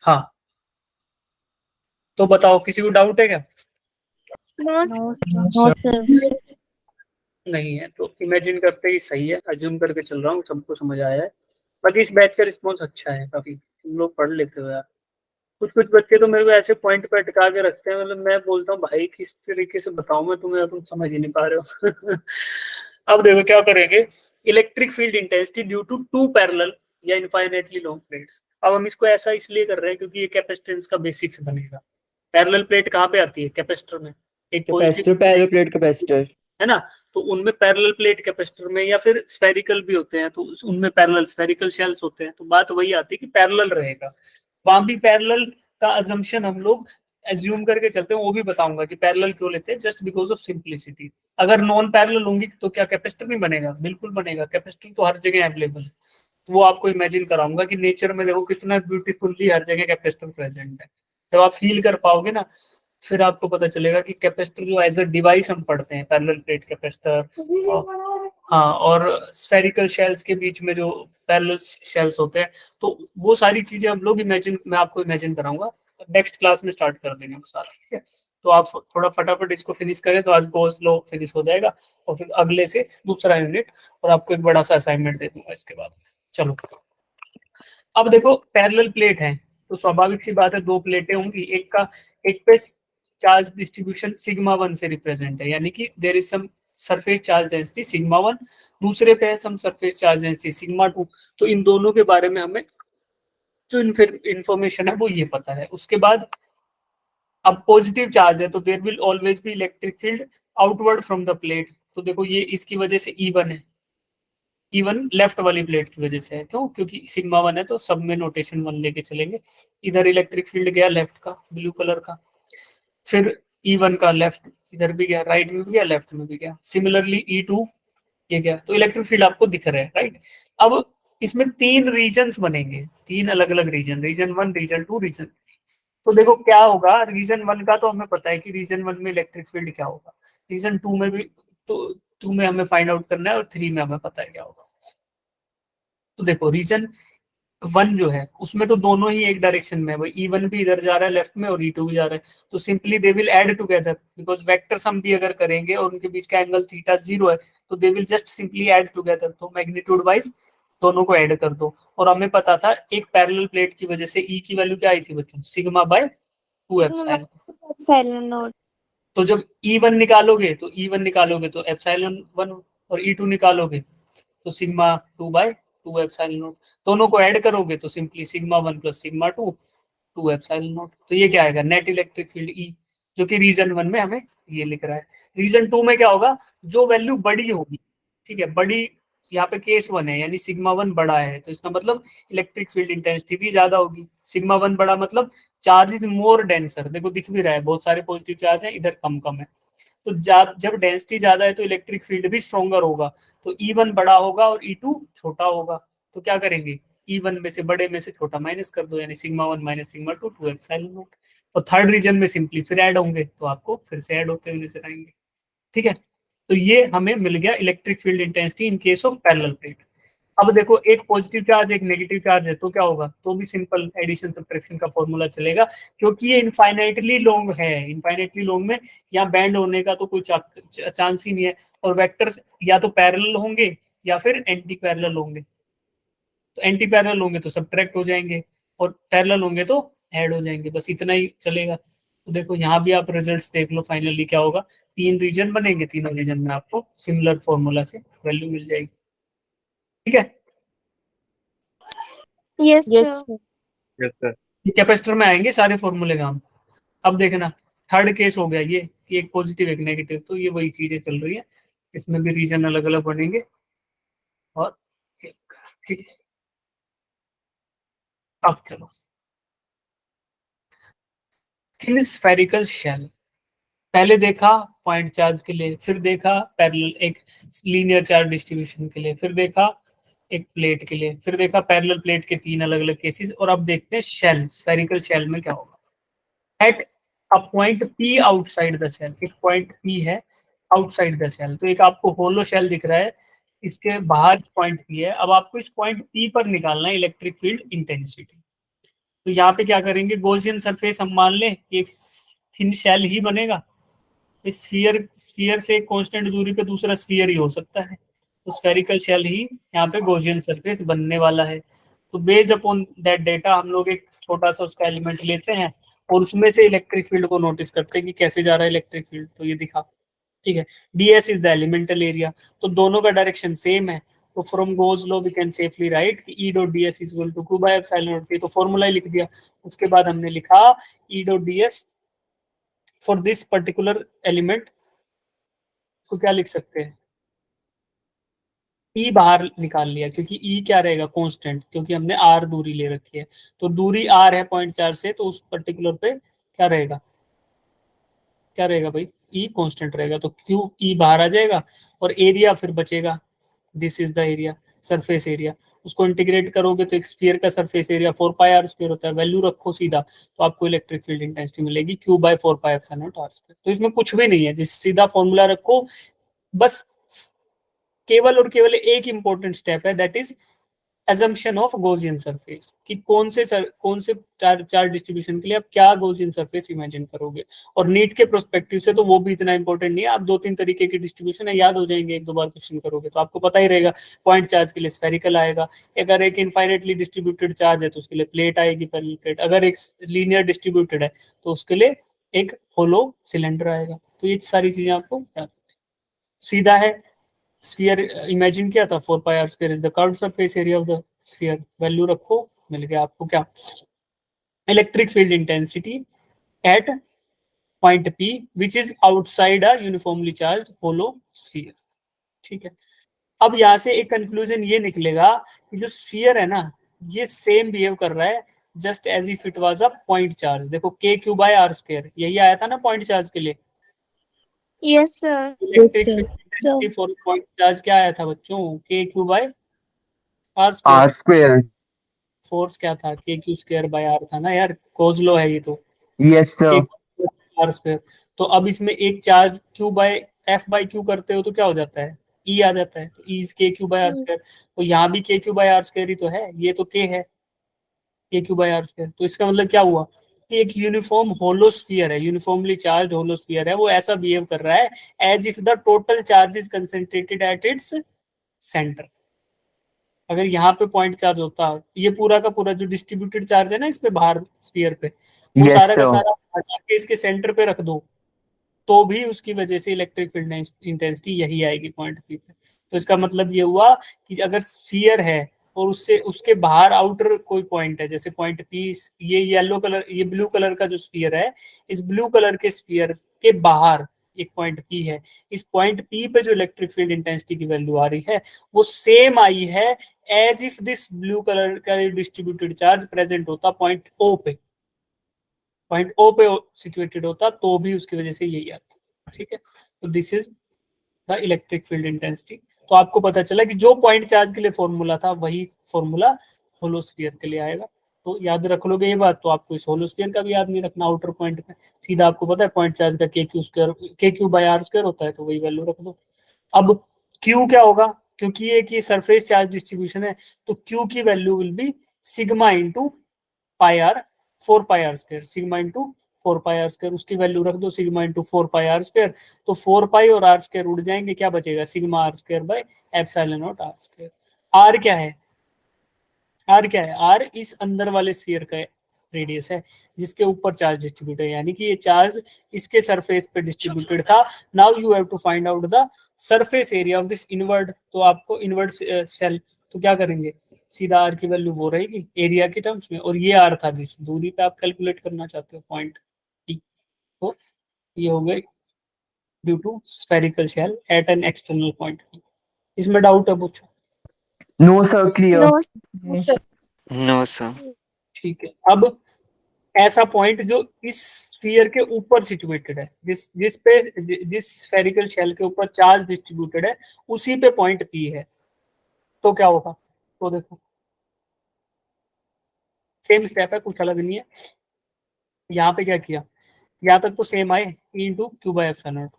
हाँ, तो बताओ किसी को डाउट है क्या? No, sir. No, sir. नहीं है तो इमेजिन करते ही सही है, अज्यूम करके चल रहा हूँ सबको समझ आया है। बाकी इस बैच का रिस्पॉन्स अच्छा है काफी, तुम लोग पढ़ लेते हो यार। कुछ बच्चे तो मेरे को ऐसे पॉइंट पे अटका के रखते हैं, मतलब मैं बोलता हूँ भाई किस तरीके से बताऊं मैं तुम्हें, तुम समझ ही नहीं पा रहे हो। अब देखो क्या करेंगे, electric field intensity due to 2 parallel या इनफाइनाइटली लॉन्ग प्लेट्स। अब हम इसको ऐसा इसलिए कर रहे हैं क्योंकि ये कैपेसिटेंस का बेसिक्स बनेगा। पैरेलल प्लेट कहाँ पे आती है, कैपेसिटर में, एक कैपेसिटर, पैरेलल प्लेट कैपेसिटर, है ना, तो उनमें पैरेलल प्लेट कैपेसिटर में, या फिर स्फेरिकल भी होते हैं तो उनमें पैरेलल स्फेरिकल शेल्स होते हैं, तो बात वही आती है कि पैरेलल रहेगा। वहां भी पैरेलल का अजम्पशन हम लोग एज्यूम करके चलते हैं, वो भी बताऊंगा कि पैरेलल क्यों लेते हैं, जस्ट बिकॉज ऑफ सिंप्लिसिटी। अगर नॉन पैरेलल होंगी तो क्या कैपेसिटर नहीं बनेगा, बिल्कुल बनेगा, कैपेसिटर तो हर जगह अवेलेबल है। वो आपको इमेजिन कराऊंगा कि नेचर में देखो कितना ब्यूटीफुली हर जगह कैपेसिटर प्रेजेंट है। जब आप फील कर पाओगे ना, फिर आपको पता चलेगा कि कैपेसिटर जो एज अ डिवाइस हम पढ़ते हैं, पैरेलल प्लेट कैपेसिटर, हाँ, और स्फेरिकल शेल्स के बीच में जो पैरेलल शेल्स होते हैं, तो वो सारी चीजें हम लोग मैं आपको इमेजिन कराऊंगा, नेक्स्ट क्लास में स्टार्ट कर देंगे वो सारा, ठीक है। तो आप थोड़ा फटाफट इसको फिनिश करें तो आज गॉस लॉ फिनिश हो जाएगा, और फिर अगले से दूसरा यूनिट, और आपको एक बड़ा सा असाइनमेंट दे दूंगा इसके बाद। चलो अब देखो पैरेलल प्लेट है तो स्वाभाविक सी बात है 2 प्लेटें होंगी, एक पे चार्ज डिस्ट्रीब्यूशन सिग्मा 1 से रिप्रेजेंट है, यानी कि there is some surface charge density sigma 1, दूसरे पे है some surface charge density sigma 2। तो इन दोनों के बारे में हमें जो इंफॉर्मेशन है वो ये पता है। उसके बाद अब पॉजिटिव चार्ज है तो there will always be electric field outward from the plate. तो देखो ये इसकी वजह से E1 है, E1 लेफ्ट वाली प्लेट की वजह से है, क्यों, क्योंकि सिग्मा 1 है तो सब में नोटेशन 1 लेके चलेंगे। इधर इलेक्ट्रिक फील्ड गया लेफ्ट का, ब्लू कलर का, फिर E1 का लेफ्ट इधर भी गया, राइट में भी गया, लेफ्ट में भी गया। सिमिलरली E2 ये गया, तो इलेक्ट्रिक फील्ड आपको दिख रहा है, राइट। अब इसमें 3 रीजन्स बनेंगे, 3 अलग अलग रीजन 1, रीजन 2, रीजन 3। तो देखो क्या होगा, रीजन 1 का तो हमें पता है कि रीजन 1 में इलेक्ट्रिक फील्ड क्या होगा, रीजन 2 में भी, तो 2 में हमें फाइंड आउट करना है, और 3 में हमें पता है क्या होगा। तो देखो रीजन 1 जो है उसमें तो दोनों ही एक डायरेक्शन में है, भाई E1 भी इधर जा रहा है लेफ्ट में और E2 भी जा रहा है, तो simply they will add together, because vector sum भी अगर करेंगे और उनके बीच का एंगल थीटा 0 है तो they will just simply add together. तो मैग्नीट्यूड वाइज दोनों को ऐड कर दो। और हमें पता था एक पैरेलल प्लेट की वजह से E की वैल्यू क्या आई थी बच्चों, sigma by 2 epsilon. Epsilon naught. तो जब E1 निकालोगे तो एप्सिलॉन 1, और E2 निकालोगे तो सिग्मा 2 बाय 2 एप्सिलॉन नॉट। दोनों को ऐड करोगे तो simply sigma 1 plus sigma 2 2 epsilon not. तो ये क्या आएगा, नेट इलेक्ट्रिक फील्ड ई, जो कि रीजन 1 में हमें ये लिख रहा है। रीजन 2 में क्या होगा, जो वैल्यू बड़ी होगी, ठीक है, बड़ी, यहाँ पे केस 1 है यानी सिग्मा 1 बड़ा है, तो इसका मतलब इलेक्ट्रिक फील्ड इंटेंसिटी भी ज्यादा होगी। सिग्मा 1 बड़ा मतलब चार्ज इज मोर डेंसर, देखो दिख भी रहा है बहुत सारे पॉजिटिव चार्ज है, इधर कम कम है। तो जब डेंसिटी ज्यादा है तो इलेक्ट्रिक फील्ड भी स्ट्रॉन्गर होगा, तो E1 बड़ा होगा और E2 छोटा होगा। तो क्या करेंगे, E1 में से बड़े में से छोटा माइनस कर दो, यानी sigma 1 minus sigma 2 2 epsilon naught. और थर्ड रीजन में सिंपली फिर ऐड होंगे, तो आपको फिर से ऐड होते हुए नजर आएंगे। ठीक है, तो ये हमें मिल गया electric field intensity in case of parallel plate. अब देखो एक पॉजिटिव चार्ज एक नेगेटिव चार्ज है, तो क्या होगा, तो भी सिंपल एडिशन सब्ट्रैक्शन का फॉर्मूला चलेगा, क्योंकि ये इनफाइनाइटली लॉन्ग है। इनफाइनाइटली लॉन्ग में यहाँ बैंड होने का तो कोई चांस ही नहीं है, और वेक्टर्स या तो पैरेलल होंगे या फिर एंटी पैरेलल होंगे। तो एंटी पैरेलल होंगे तो सब्ट्रैक्ट हो जाएंगे, और पैरेलल होंगे तो ऐड हो जाएंगे, बस इतना ही चलेगा। तो देखो यहाँ भी आप रिजल्ट्स देख लो, फाइनली क्या होगा, 3 रीजन बनेंगे, तीनों रीजन में आपको सिमिलर फॉर्मूला से वैल्यू मिल जाएगी। ठीक है, Yes, Yes, sir. sir. Yes sir. ये कैपेसिटर में आएंगे सारे फॉर्मूले काम। अब देखना थर्ड केस हो गया ये कि एक पॉजिटिव एक नेगेटिव, तो ये वही चीजें चल रही है, इसमें भी रीजन अलग अलग बनेंगे। और ठीक है, अब चलो थिन स्फेरिकल शेल, पहले देखा पॉइंट चार्ज के लिए, फिर देखा पैरेलल एक लीनियर चार्ज डिस्ट्रीब्यूशन के लिए, फिर देखा एक प्लेट के लिए, फिर देखा पैरेलल प्लेट के 3 अलग अलग केसेस, और अब देखते हैं शेल, स्फेरिकल शेल में क्या होगा। At a point P outside the shell, एक पॉइंट P है आउटसाइड द शेल, तो एक आपको होलो शेल दिख रहा है, इसके बाहर पॉइंट P है। अब आपको इस पॉइंट P पर निकालना है इलेक्ट्रिक फील्ड इंटेंसिटी। तो यहाँ पे क्या करेंगे, गॉसियन सरफेस हम मान लें कि एक थिन शेल ही बनेगा, स्फीयर से कांस्टेंट दूरी पे दूसरा स्फीयर ही हो सकता है, तो स्फेरिकल शेल ही यहाँ पे गॉसियन सरफेस बनने वाला है। तो बेस्ड अपॉन दैट डेटा हम लोग एक छोटा सा उसका एलिमेंट लेते हैं, और उसमें से इलेक्ट्रिक फील्ड को नोटिस करते हैं कि कैसे जा रहा है इलेक्ट्रिक फील्ड, तो ये दिखा। ठीक है, ds is the elemental area, तो दोनों का डायरेक्शन सेम है, तो from Gauss law we can safely write कि E dot ds is equal to q by epsilon not, तो फॉर्मूला ही लिख दिया। उसके बाद हमने लिखा E dot ds for this particular element, तो क्या लिख सकते हैं, E बाहर निकाल लिया, क्योंकि E क्या रहेगा, कांस्टेंट, क्योंकि हमने r दूरी ले रखी है, तो दूरी r है पॉइंट चार्ज से, तो उस पर्टिकुलर पे क्या रहेगा, क्या रहेगा भाई, E कांस्टेंट रहेगा, तो Q E बाहर आ जाएगा, और एरिया फिर बचेगा, this is the area, surface area. उसको इंटीग्रेट करोगे तो एक स्फीयर का surface area 4 pi r square होता है, वैल्यू रखो सीधा, तो आपको इलेक्ट्रिक फील्ड इंटेंसिटी मिलेगी Q by 4 pi epsilon naught r square. तो इसमें कुछ भी नहीं है, जिस सीधा फॉर्मूला रखो, बस केवल और केवल एक इंपॉर्टेंट स्टेप है, that is assumption of Gaussian surface, कि कौन से चार्ज डिस्ट्रीब्यूशन के लिए आप क्या गॉसियन सरफेस इमेजिन करोगे। और नीट के प्रोस्पेक्टिव से तो वो भी इतना इंपॉर्टेंट नहीं है, आप 2-3 तरीके की डिस्ट्रीब्यूशन है, याद हो जाएंगे, एक दो बार क्वेश्चन करोगे तो आपको पता ही रहेगा। पॉइंट चार्ज के लिए स्फेरिकल आएगा, अगर एक इनफाइनाइटली डिस्ट्रीब्यूटेड चार्ज है तो उसके लिए प्लेट आएगी, पैरेलल प्लेट, अगर एक लीनियर डिस्ट्रीब्यूटेड है तो उसके लिए एक होलो सिलेंडर आएगा। तो ये सारी चीजें आपको सीधा है। स्फीयर इमेजिन किया था 4 pi r square is the curved surface area of the sphere, value रखो, मिल गया आपको क्या, electric field intensity at point P which is outside a uniformly charge hollow sphere. ठीक है, अब यहाँ से एक कंक्लूजन ये निकलेगा कि जो स्फीयर है ना, ये सेम बिहेव कर रहा है just as if it was a point charge. देखो k/r बाय आर स्क्वायर यही आया था ना पॉइंट चार्ज के लिए, Yes, sir. Electric sir. Field intensity for point charge क्या आया था बच्चों, k/r by r r square. Square. Force क्या था, k/2 बाय r था ना यार, कोज लो है ये तो, यस सर। r square. तो अब इसमें एक charge q by f by q करते हो तो क्या हो जाता है, e आ जाता है, तो e is k/r by r square. तो यहाँ भी k/r बाय r स्क्वायर ही तो है, ये तो k है, k/r बाय r स्क्वायर। तो इसका मतलब क्या हुआ कि एक यूनिफॉर्म होलोस्फीयर है, यूनिफॉर्मली चार्ज होलोस्फीयर है, वो ऐसा बिहेव कर रहा है as if the total charge is concentrated at its centre. अगर यहाँ पे पॉइंट चार्ज होता, ये पूरा का पूरा जो डिस्ट्रीब्यूटेड चार्ज है ना इस पे बाहर स्फीयर पे, वो Yes, सारा का sir. सारा हटा के इसके सेंटर पे रख दो, तो भी उसकी वजह से इलेक्ट्रिक फील्ड इंटेंसिटी यही आएगी पॉइंट P पे। तो इसका मतलब ये हुआ कि अगर स्फीयर है और उससे उसके बाहर आउटर कोई पॉइंट है, जैसे पॉइंट पी, ये येलो कलर, ये ब्लू कलर का जो स्फीयर है, इस ब्लू कलर के स्फीयर के बाहर एक पॉइंट पी है। इस पॉइंट पी पे जो इलेक्ट्रिक फील्ड इंटेंसिटी की वैल्यू आ रही है वो सेम आई है as if this blue colour का डिस्ट्रीब्यूटेड चार्ज प्रेजेंट होता पॉइंट ओ पे, पॉइंट ओ पे सिचुएटेड होता तो भी उसकी वजह से यही आता। ठीक है, तो this is the electric field intensity. तो आपको पता चला कि जो पॉइंट चार्ज के लिए फॉर्मूला था वही फॉर्मूला होलोस्फीयर के लिए आएगा। तो याद रख लोगे ये बात, तो आपको इस होलोस्फीयर का भी याद नहीं रखना आउटर पॉइंट पे, सीधा आपको पता है पॉइंट चार्ज का के क्यू स्क्वायर, के क्यू बाय आर स्क्वायर होता है, तो वही वैल्यू रख दो। अब क्यू क्या होगा, क्योंकि ये कि सरफेस चार्ज डिस्ट्रीब्यूशन है, तो क्यू की value will be sigma into pi r, 4 pi r square, sigma into 4 pi r square, उसकी वैल्यू रख दो sigma into 4 pi r square. तो 4 पाई और आर स्क्वायर उड़ जाएंगे, क्या बचेगा, sigma r square by epsilon naught r square. R क्या है, आर क्या है, आर इस अंदर वाले स्फीयर का रेडियस है जिसके ऊपर चार्ज डिस्ट्रीब्यूट है, यानी कि ये चार्ज इसके सरफेस पे डिस्ट्रीब्यूटेड था। Now you have to find out the surface area of this inward, तो आपको इनवर्ड सेल, तो क्या करेंगे, सीधा आर की वैल्यू वो रहेगी एरिया के टर्म्स में, और ये आर था जिस दूरी पे आप कैलकुलेट करना चाहते हो पॉइंट टी। तो ये हो गए due to spherical shell at an external point. इसमें डाउट है पूछो? No sir, clear. No, sir. No, sir. ठीक है, अब ऐसा पॉइंट जो इस स्फीयर के ऊपर सिचुएटेड है, जिस स्फेरिकल शेल के ऊपर चार्ज डिस्ट्रीब्यूटेड है, उसी पे पॉइंट पी है, तो क्या होगा, तो देखो सेम स्टेप है, कुछ अलग नहीं है। यहाँ पे क्या किया, यहाँ तक तो सेम आए, E into q by epsilon not,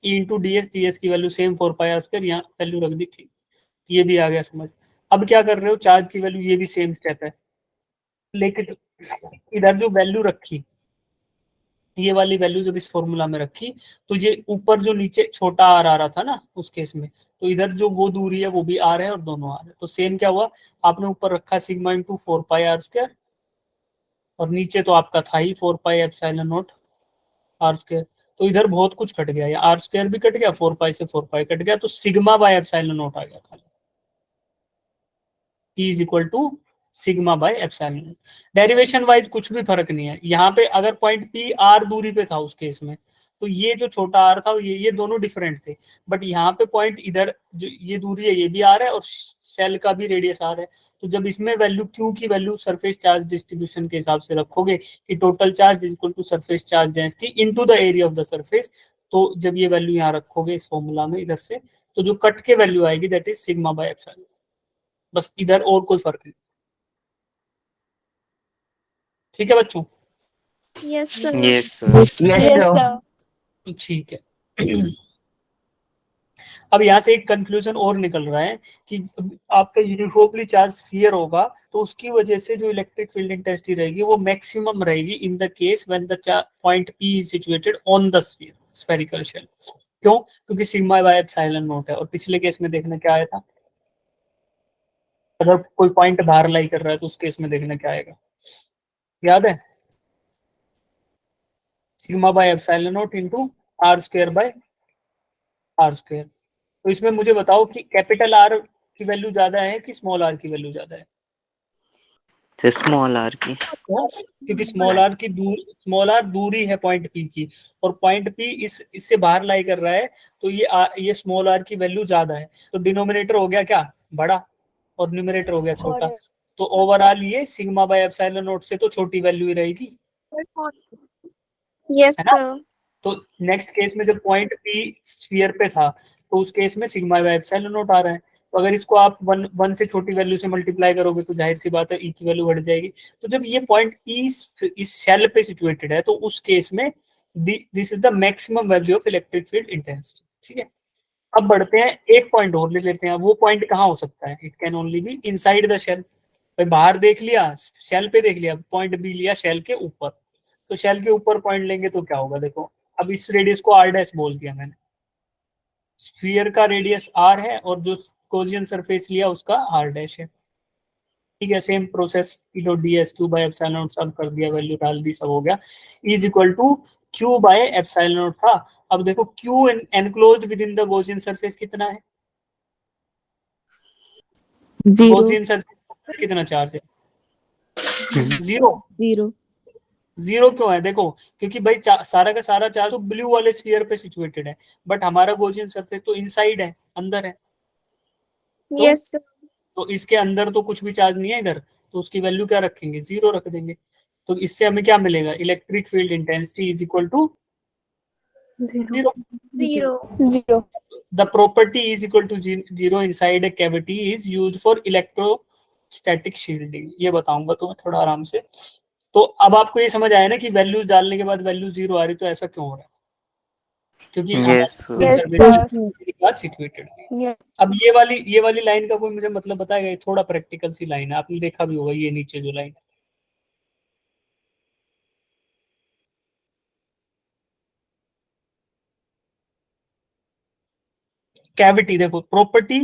E into d s की value same 4 pi r square, यहाँ वैल्यू रख दी थी, ये भी आ गया समझ। अब क्या कर रहे हो, चार्ज की वैल्यू, ये भी सेम स्टेप है, लेकिन इधर जो वैल्यू रखी, ये वाली वैल्यू जब इस फॉर्मूला में रखी, तो ये ऊपर जो नीचे छोटा आर आ रहा था ना उस केस में, तो इधर जो वो दूरी है वो भी आर है और दोनों आर है, तो सेम क्या हुआ, आपने ऊपर रखा sigma into 4 pi r square, और नीचे तो आपका था ही 4 pi epsilon naught r square, तो इधर बहुत कुछ कट गया, या आर स्क्वायर भी कट गया, 4 पाई से 4 पाई कट गया, तो सिग्मा बाय एप्सिलॉन नॉट आ गया खाली, E is equal to sigma by epsilon. Derivation wise कुछ भी फर्क नहीं है, यहाँ पे अगर पॉइंट पी आर दूरी पे था उस केस में, तो ये जो छोटा आर था ये दोनों डिफरेंट थे, बट यहाँ पे पॉइंट इधर जो ये दूरी है ये भी आर है और सेल का भी रेडियस आर है, तो जब इसमें वैल्यू क्यू की वैल्यू सरफेस चार्ज डिस्ट्रीब्यूशन के हिसाब से रखोगे कि total charge is equal to surface charge density into the area of the surface, तो जब ये वैल्यू यहाँ रखोगे इस फॉर्मूला में इधर से, तो जो कट के वैल्यू आएगी that is sigma by epsilon, बस इधर और कोई फर्क नहीं। ठीक है बच्चों? Yes, sir. Yes, sir. Yes Yes, sir. sir. ठीक है। अब यहाँ से एक कंक्लूजन और निकल रहा है कि आपका यूनिफॉर्मली चार्ज स्फीयर होगा तो उसकी वजह से जो इलेक्ट्रिक फील्ड इंटेंसिटी रहेगी वो मैक्सिमम रहेगी in the case when the point P is situated on the sphere spherical shell. क्यों? क्योंकि सिग्मा बाय एप्सिलॉन नॉट है, और पिछले केस में देखना क्या आया था, अगर कोई पॉइंट बाहर लाई कर रहा है तो उस केस में देखना क्या आएगा, याद है, sigma by epsilon naught into r square by are square. तो इसमें मुझे बताओ कि कैपिटल आर की वैल्यू ज्यादा है कि स्मॉल आर की वैल्यू ज्यादा है? The small r की। क्योंकि स्मॉल आर दूरी है पॉइंट पी की, और पॉइंट पी इससे बाहर लाई कर रहा है, तो ये स्मॉल आर की वैल्यू ज्यादा है, तो डिनोमिनेटर हो गया क्या, बड़ा, और न्यूमरेटर हो गया छोटा, तो ओवरऑल ये सिग्मा बाय एप्सिलॉन नॉट से तो छोटी वैल्यू ही रहेगी, Yes, है ना? sir. तो नेक्स्ट केस में जब पॉइंट पी स्फीयर पे था तो उस केस में सिग्मा बाय एप्सिलॉन नॉट आ रहा है, तो अगर इसको आप वन से छोटी वैल्यू से मल्टीप्लाई करोगे तो जाहिर सी बात है ई की वैल्यू बढ़ जाएगी। तो जब ये पॉइंट ई इस शेल पे सिचुएटेड है तो उस केस में this is the maximum value of electric field intensity. ठीक है, अब बढ़ते हैं, एक पॉइंट और ले लेते हैं, वो पॉइंट कहाँ हो सकता है, it can only be inside the shell. भाई बाहर देख लिया, शेल पे देख लिया, पॉइंट बी लिया शेल के ऊपर, तो शेल के ऊपर पॉइंट लेंगे तो क्या होगा, देखो अब इस रेडियस को आर डैश बोल दिया मैंने, स्फीयर का रेडियस आर है और जो कोजियन सरफेस लिया उसका आर डैश है। ठीक है, सेम प्रोसेस, इलो D S Q by epsilon सब कर दिया, वैल्यू डाल दी, सब हो गया, is equal to Q by epsilon था। अब देखो Q enclosed within the Gaussian surface कितना है, Zero. गॉसियन सरफेस कितना चार्ज है? जीरो। जीरो। जीरो क्यों है? देखो, क्योंकि भाई सारा का सारा चार्ज तो ब्लू वाले स्फीयर पे सिचुएटेड है, बट हमारा गॉसियन सरफेस तो इनसाइड है, अंदर है। Yes sir. तो इसके अंदर तो कुछ भी चार्ज नहीं है इधर, तो उसकी वैल्यू क्या रखेंगे? जीरो रख देंगे। तो इससे हमें क्या मिलेगा? Electric field intensity is equal to zero. Zero. Zero. The property is equal to zero inside a cavity is used for electrostatic shielding। ये बताऊंगा तुम्हें थोड़ा आराम से। तो अब आपको ये समझ आया ना कि वैल्यूज डालने के बाद वैल्यू जीरो आ रही, तो ऐसा क्यों हो रहा है? क्योंकि Yes, sir. Yes, sir. Situated. Yes. अब ये वाली लाइन का कोई मुझे मतलब बताएगा? ये थोड़ा प्रैक्टिकल सी लाइन है, आपने देखा भी होगा, ये नीचे जो लाइन है। कैविटी, देखो property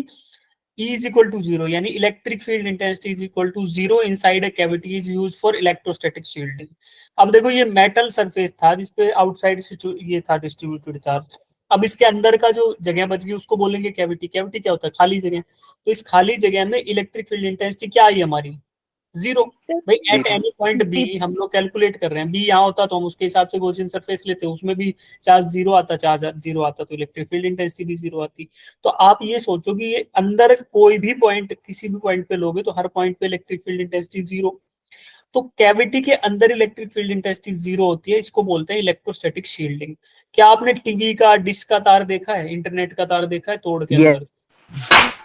is equal to zero, यानी electric field intensity is equal to zero inside a cavity is used for electrostatic shielding. अब देखो, ये मेटल सरफेस था जिसपे आउटसाइड ये था डिस्ट्रीब्यूटेड चार्ज। अब इसके अंदर का जो जगह बच गई उसको बोलेंगे कैविटी। कैविटी क्या होता है? खाली जगह। तो इस खाली जगह में इलेक्ट्रिक फील्ड इंटेंसिटी क्या आई हमारी? जीरो। भाई एट एनी पॉइंट बी हम लोग कैलकुलेट कर रहे हैं, बी यहाँ होता तो हम उसके हिसाब से गॉसियन सरफेस लेते, उसमें भी चार्ज जीरो आता, तो इलेक्ट्रिक फील्ड इंटेंसिटी भी जीरो आती। तो आप ये सोचो कि ये अंदर कोई भी पॉइंट, किसी भी पॉइंट पे लोगे तो हर पॉइंट पे इलेक्ट्रिक फील्ड इंटेंसिटी जीरो। तो कैविटी के अंदर इलेक्ट्रिक फील्ड इंटेंसिटी जीरो होती है, इसको बोलते हैं इलेक्ट्रोस्टैटिक शील्डिंग। क्या आपने टीवी का डिश का तार देखा है, इंटरनेट का तार देखा है तोड़ के अंदर से?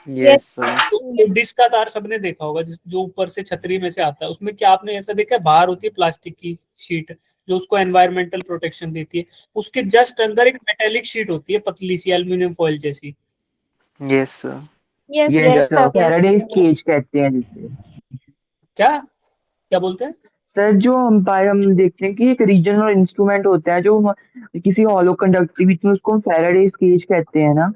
Yes, sir. तो डिश का तार सबने देखा होगा, जो ऊपर से छतरी में से आता है, उसमें क्या आपने ऐसा देखा है? बाहर होती है प्लास्टिक की शीट जो उसको एनवायरमेंटल प्रोटेक्शन देती है, उसके जस्ट अंदर एक मेटेलिक शीट होती है, पतली सी एल्यूमिनियम फॉइल जैसी। Yes, sir. यस ये Yes, sir. फैराडेज केज कहते हैं जिसे। क्या क्या बोलते हैं? सर जो अंपायर हम देखते हैं कि एक रीजनल इंस्ट्रूमेंट होता है जो किसी हॉलो कंडक्टिविटी में, उसको हम फैराडेज केज कहते हैं ना।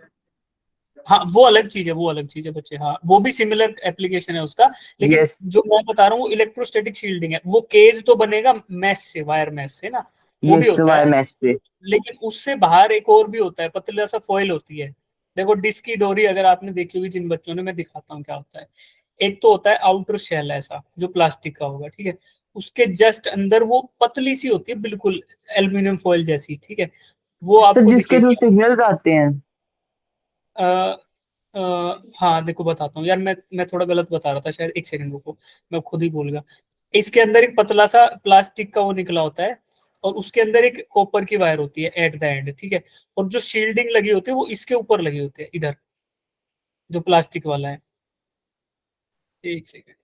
हाँ, वो अलग चीज है, वो अलग चीज है बच्चे। हाँ, वो भी सिमिलर एप्लीकेशन है उसका, लेकिन Yes. जो मैं बता रहा हूँ वो इलेक्ट्रोस्टैटिक शील्डिंग है। वो केज तो बनेगा मैश से, वायर मैश से ना, वो भी ये होता वायर है। मैश से। लेकिन उससे बाहर एक और भी होता है, पतला सा फॉइल होती है। देखो डिस्क की डोरी अगर आपने देखी होगी जिन बच्चों ने, मैं दिखाता हूँ क्या होता है। एक तो होता है आउटर शेल, ऐसा जो प्लास्टिक का होगा, ठीक है। उसके जस्ट अंदर वो पतली सी होती है, बिल्कुल एल्यूमिनियम फॉइल जैसी, ठीक है। वो सर आपको जिसके जो दिखेगी। सिग्नल्स आते हैं। अ, हाँ देखो बताता हूँ यार, मैं थोड़ा गलत बता रहा था शायद, एक सेकंड रुको, मैं खुद ही भूल गया। इसके अंदर एक पतला सा प्लास्टिक का वो निकला होता है, और उसके अंदर एक कॉपर की वायर होती है एट द एंड, ठीक है। और जो शील्डिंग लगी होती है वो इसके ऊपर लगी होती है, इधर जो प्लास्टिक वाला है। एक सेकंड,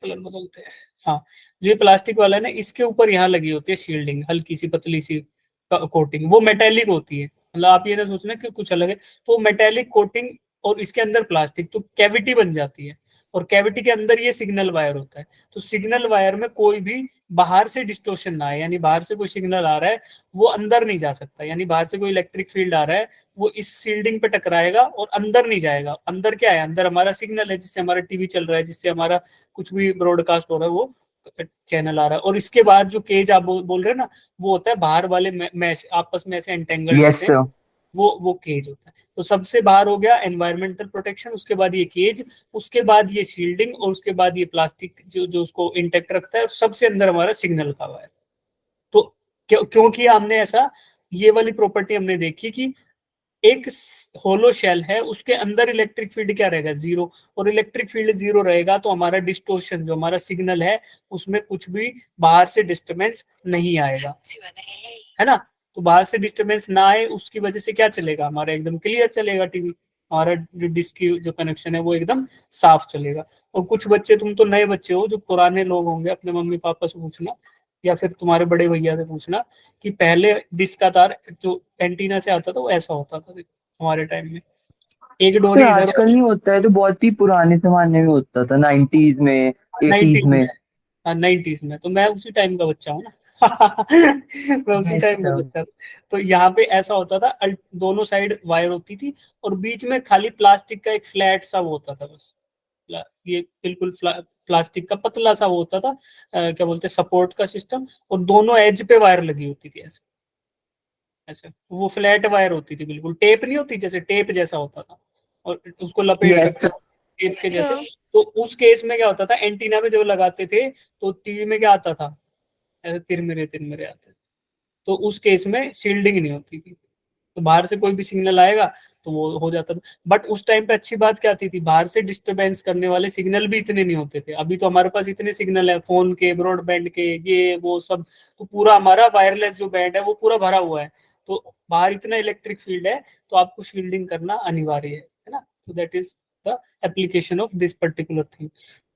कलर बदलते हैं। हाँ, जो ये प्लास्टिक वाला है ना, इसके ऊपर यहाँ लगी होती है शील्डिंग, हल्की सी पतली सी कोटिंग, वो मेटेलिक होती है। मतलब आप ये ना सोचना कि कुछ अलग है, तो मेटेलिक कोटिंग और इसके अंदर प्लास्टिक, तो कैविटी बन जाती है। और कैविटी के अंदर ये सिग्नल वायर होता है। तो सिग्नल वायर में कोई भी बाहर से डिस्टोर्शन ना आए, यानी बाहर से कोई सिग्नल आ रहा है वो अंदर नहीं जा सकता, यानी बाहर से कोई इलेक्ट्रिक फील्ड आ रहा है वो इस शील्डिंग पे टकराएगा और अंदर नहीं जाएगा। अंदर क्या है? अंदर हमारा सिग्नल है, जिससे हमारा टीवी चल रहा है, जिससे हमारा कुछ भी ब्रॉडकास्ट हो रहा है, वो चैनल आ रहा है। और इसके बाद जो केज आप बोल रहे हैं ना, वो होता है बाहर वाले मैश, आपस में ऐसे एंटेंगल्ड यस होते हैं, सर। वो केज होता है। तो सबसे बाहर हो गया एनवायरमेंटल प्रोटेक्शन, उसके बाद ये केज, उसके बाद ये शील्डिंग, और उसके बाद ये प्लास्टिक जो जो उसको इंटेक्ट रखता है, और सबसे अंदर हमारा सिग्नल का वायर। तो क्योंकि हमने ऐसा, ये वाली प्रॉपर्टी हमने देखी कि एक होलो शेल है, उसके अंदर इलेक्ट्रिक फील्ड क्या रहेगा? जीरो। और इलेक्ट्रिक फील्ड जीरो रहेगा तो हमारा डिस्टोर्शन, जो हमारा सिग्नल है, उसमें कुछ भी बाहर से डिस्टर्बेंस नहीं आएगा, है ना। तो बाहर से डिस्टर्बेंस ना आए, उसकी वजह से क्या चलेगा? हमारा एकदम क्लियर चलेगा टीवी, हमारा जो डिस्क की जो कनेक्शन है वो एकदम साफ चलेगा। और कुछ बच्चे, तुम तो नए बच्चे हो, जो पुराने लोग होंगे अपने मम्मी पापा से पूछना, या फिर तुम्हारे बड़े भैया से पूछना कि पहले डिस्क का तार जो एंटीना से आता था वो ऐसा होता था हमारे टाइम में, एक सर डोरी इधर। आजकल नहीं होता है, तो बहुत ही पुराने जमाने में होता था, 90s में, 80s 90s में। में, हाँ 90s में, तो मैं उसी टाइम का बच्चा हूँ ना। मैं उसी Yes, टाइम का sir. बच्चा था। तो यहाँ पे ऐसा होता था, दोनों साइड वायर होती थी, और बीच में खाली प्लास्टिक का एक फ्लैट सा वो होता था बस। ये बिल्कुल प्लास्टिक का पतला सा वो होता था, क्या बोलते हैं, सपोर्ट का सिस्टम। और दोनों एज पे वायर लगी होती थी ऐसे ऐसे, वो फ्लैट वायर होती थी, बिल्कुल टेप नहीं होती, जैसे टेप जैसा होता था, और उसको लपेट Yes, सकते sir. हो। टेप के जैसे। sir. तो उस केस में क्या होता था, एंटीना पे जब लगाते थे तो टीवी में क्या आता था, ऐसे तिरमिरे आते, तो उस केस में शील्डिंग नहीं होती थी, तो बाहर से कोई भी सिग्नल आएगा तो वो हो जाता था। बट उस टाइम पे अच्छी बात क्या थी, बाहर से डिस्टरबेंस करने वाले सिग्नल भी इतने नहीं होते थे। अभी तो हमारे पास इतने सिग्नल है, फोन के, ब्रॉडबैंड के, ये वो सब, तो पूरा हमारा वायरलेस जो बैंड है वो पूरा भरा हुआ है, तो बाहर इतना इलेक्ट्रिक फील्ड है, तो आपको शील्डिंग करना अनिवार्य है ना। तो that is the application of this particular thing.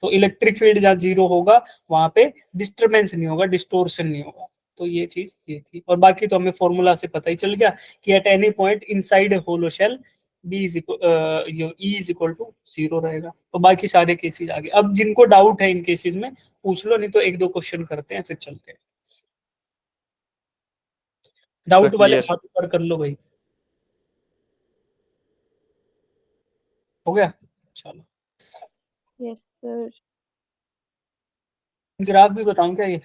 तो इलेक्ट्रिक फील्ड जहाँ जीरो होगा वहां पे डिस्टरबेंस नहीं होगा, डिस्टोर्शन नहीं होगा। तो ये चीज ये थी, और बाकी तो हमें फॉर्मूला से पता ही चल गया कि at any point inside hollow shell be is E is equal to 0 रहेगा। तो बाकी सारे केसेस आ गए। अब जिनको डाउट है इन केसेस में पूछ लो, नहीं तो एक दो क्वेश्चन करते हैं फिर चलते हैं। डाउट वाले clear. हाथ ऊपर कर लो भाई। हो गया, चलो। Yes, sir. ग्राफ भी बताऊं क्या, ये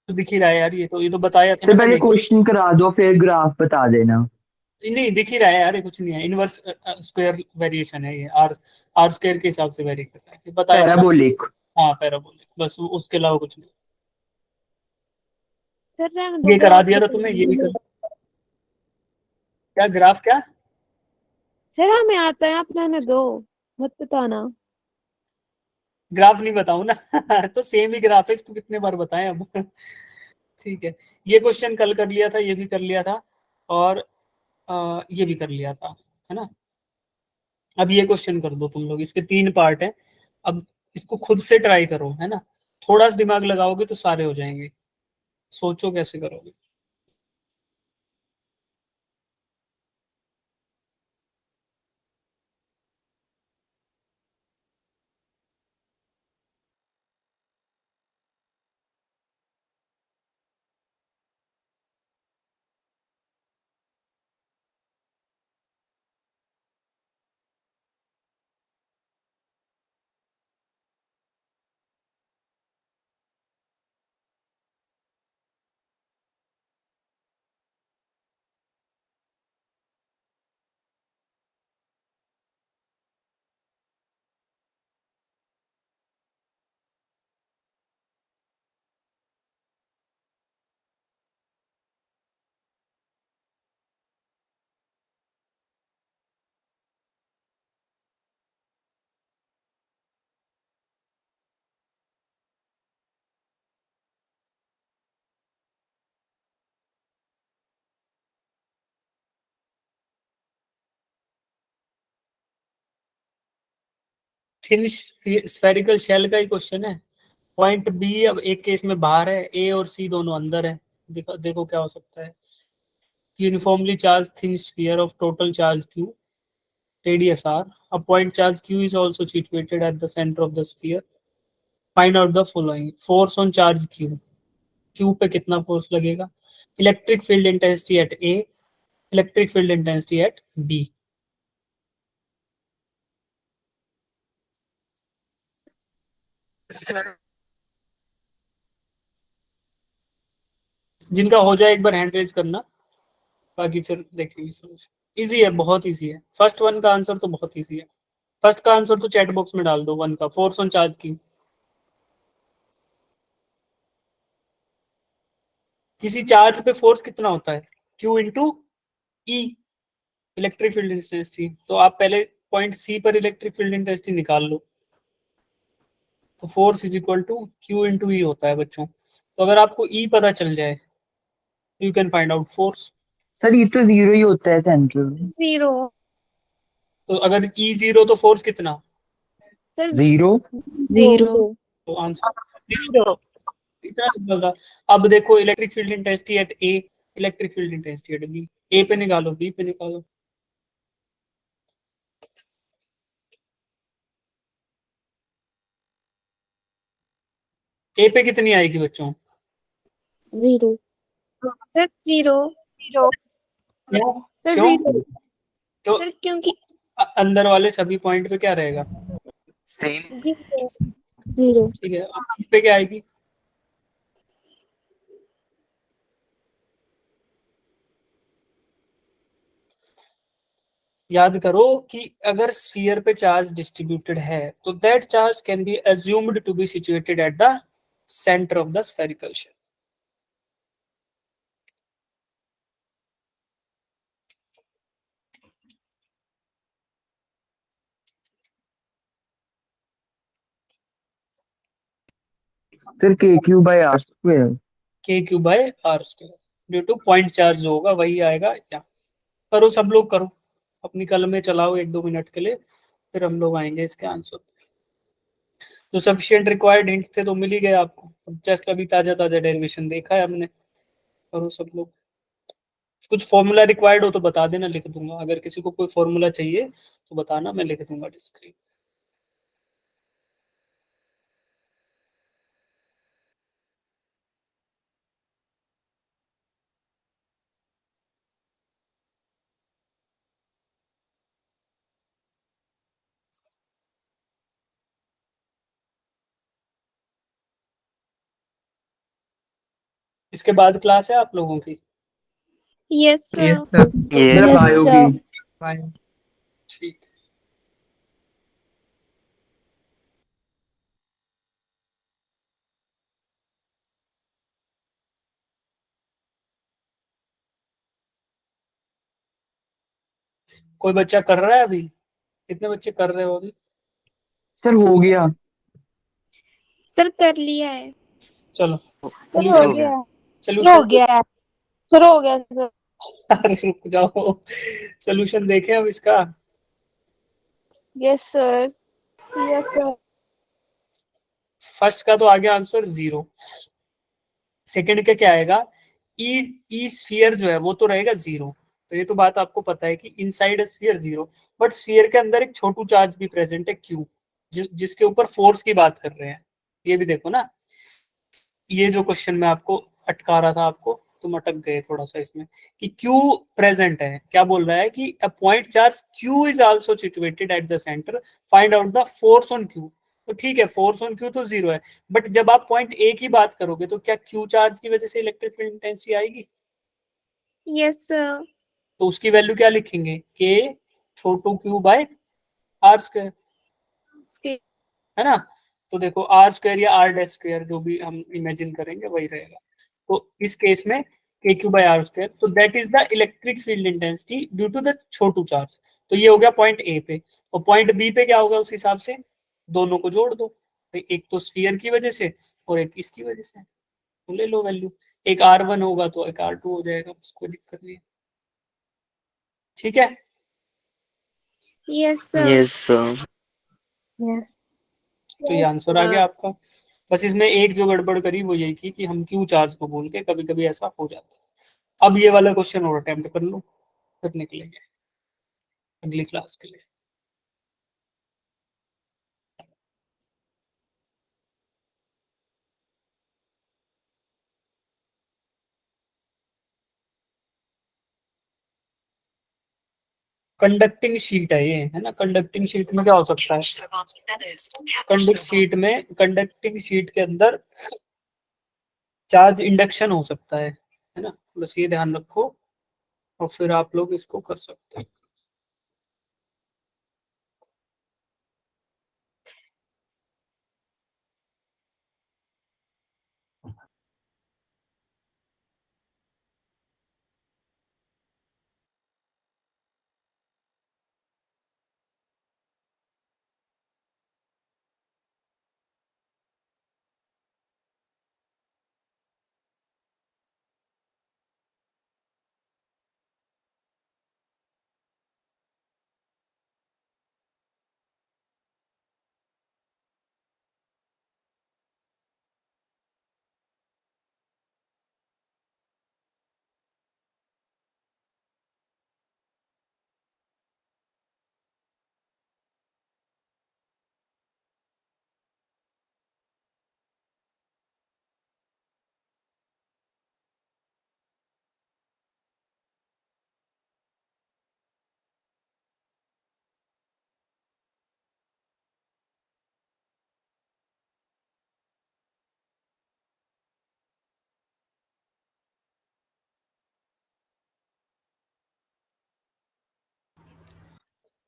तो दिख ही रहा है यार, ये तो बताया था तो ना पहले मैंने। क्वेश्चन करा दो फिर ग्राफ बता देना। नहीं दिख ही रहा है यार, ये कुछ नहीं है, इनवर्स स्क्वायर वेरिएशन है ये, आर आर स्क्वायर के हिसाब से वेरी करता है, ये बताया था ना। पैराबोलिक। हाँ पैराबोलिक, बस उसके अलावा कुछ नहीं। सर रहने ये दो, करा ग्राफ दिया था बता तुमने, ये भी दीजिए। कर। क्या ग्राफ क्या? सर हमें आता है, आप रहने दो, मत बताना। ग्राफ नहीं बताऊं ना तो सेम ही ग्राफ है, इसको कितने बार बताएं अब ठीक है। ये क्वेश्चन कल कर लिया था, ये भी कर लिया था, और ये भी कर लिया था, है ना। अब ये क्वेश्चन कर दो तुम लोग, इसके 3 पार्ट हैं। अब इसको खुद से ट्राई करो, है ना, थोड़ा सा दिमाग लगाओगे तो सारे हो जाएंगे। सोचो कैसे करोगे। थिन स्फेरिकल शेल का ही क्वेश्चन है। पॉइंट बी अब एक केस में बाहर है, ए और सी दोनों अंदर है। देखो देखो क्या हो सकता है। Uniformly charge thin sphere of total charge Q, radius r, a point charge q is also situated at the center of the sphere. Find out the following: force on charge q, q पे कितना force लगेगा, electric field intensity eight a, electric field intensity eight b। जिनका हो जाए एक बार hand raise करना, बाकी फिर देखेंगे समझ। इजी है, बहुत इजी है। फर्स्ट वन का आंसर तो बहुत इजी है। फर्स्ट का आंसर तो चैट बॉक्स में डाल दो, वन का, फोर्स ऑन चार्ज की। किसी चार्ज पे फोर्स कितना होता है, q इंटू ई, इलेक्ट्रिक फील्ड इंटेंसिटी। तो आप पहले पॉइंट सी पर इलेक्ट्रिक फील्ड इंटेंसिटी निकाल लो, तो force is equal to q into E होता है बच्चों। तो अगर आपको ई पता चल जाए you can find out force. Sir ये तो जीरो ही होता है सेंट्रल। 0. तो अगर ई 0 तो फोर्स कितना, Sir, जीरो। 0. तो आंसर इतना सिंपल था। अब देखो electric field intensity at A, electric field intensity at B, A पे निकालो बी पे निकालो। ए पे कितनी आएगी बच्चों, 0. Sir, 0. क्यों सर क्यों 0. क्यों? Sir, क्योंकि अंदर वाले सभी पॉइंट पे क्या रहेगा, Same. 0. ठीक है। अब बी पे क्या आएगी, याद करो कि अगर स्फीयर पे चार्ज डिस्ट्रीब्यूटेड है तो that charge can be assumed to be situated at the centre of the spherical shell. Sir KQ/R²। K Q by are square due to point charge जो होगा वही आएगा यहाँ। करो सब लोग, करो अपनी कलम में चलाओ 1-2 मिनट के लिए, फिर हम लोग आएंगे इसके आंसर। जो सफिशिएंट रिक्वायर्ड हिंट थे तो मिल ही गए आपको, जस्ट अभी ताजा ताजा डेरिवेशन देखा है हमने। करो सब लोग। कुछ फॉर्मूला रिक्वायर्ड हो तो बता देना, लिख दूंगा। अगर किसी को कोई फॉर्मूला चाहिए तो बताना, मैं लिख दूंगा डिस्क्रीन। इसके बाद क्लास है आप लोगों की? Yes, sir. Yes, sir. मेरा Yes, बायो sir. की। Fine. ठीक है। कोई बच्चा कर रहा है अभी? कितने बच्चे कर रहे हो अभी? सर हो गया। सर कर लिया है। चलो सर हो हो गया। गया, सर हो सोल्यूशन गया, सर हो गया सर। अरे रुक जाओ, सोल्यूशन देखें अब इसका। Yes sir, yes sir. First का तो आ गया आंसर 0। सेकंड का क्या आएगा? ई ई स्फीयर जो है वो तो रहेगा 0। तो ये तो बात आपको पता है कि इनसाइड स्फीयर 0, बट स्फीयर के अंदर एक छोटू चार्ज भी प्रेजेंट है Q, जिसके ऊपर फोर्स की बात कर रहे हैं। ये भी देखो ना, ये जो क्वेश्चन में आपको अटका रहा था, आपको तुम अटक गए थोड़ा सा इसमें, कि Q प्रेजेंट है। क्या बोल रहा है कि अ point charge Q is also situated at the centre, find out the force on Q। तो ठीक है, फोर्स ऑन Q तो 0 है, बट जब आप पॉइंट A की बात करोगे तो क्या Q चार्ज की वजह से इलेक्ट्रिक फील्ड इंटेंसिटी आएगी? Yes, sir. तो उसकी वैल्यू क्या लिखेंगे? K छोटू Q by are square, Okay. है ना? तो देखो आर स्क्वायर या आर डैश स्क्वायर जो भी हम इमेजिन करेंगे वही रहेगा। तो इस केस में K Q by R square, तो that is the electric field intensity due to the छोटू चार्ज। तो ये हो गया पॉइंट ए पे, और पॉइंट बी पे क्या होगा उस हिसाब से? दोनों को जोड़ दो, तो एक तो स्फीयर की वजह से और एक इसकी वजह से, तो ले लो वैल्यू। एक R1 होगा तो एक R2 हो जाएगा, बस कोई दिक्कत नहीं है। ठीक है, Yes, sir. Yes, sir. Yes तो ये आंसर आ गया आपका। बस इसमें एक जो गड़बड़ करी वो यही की कि हम क्यू चार्ज को बोल के, कभी कभी ऐसा हो जाता है। अब ये वाला क्वेश्चन और अटेम्प्ट कर लो, फिर निकलेंगे अगली क्लास के लिए। कंडक्टिंग शीट है ये, है ना? कंडक्टिंग शीट में क्या हो सकता है? कंडक्टिंग शीट के अंदर चार्ज इंडक्शन हो सकता है ना? बस ये ध्यान रखो, और फिर आप लोग इसको कर सकते हैं।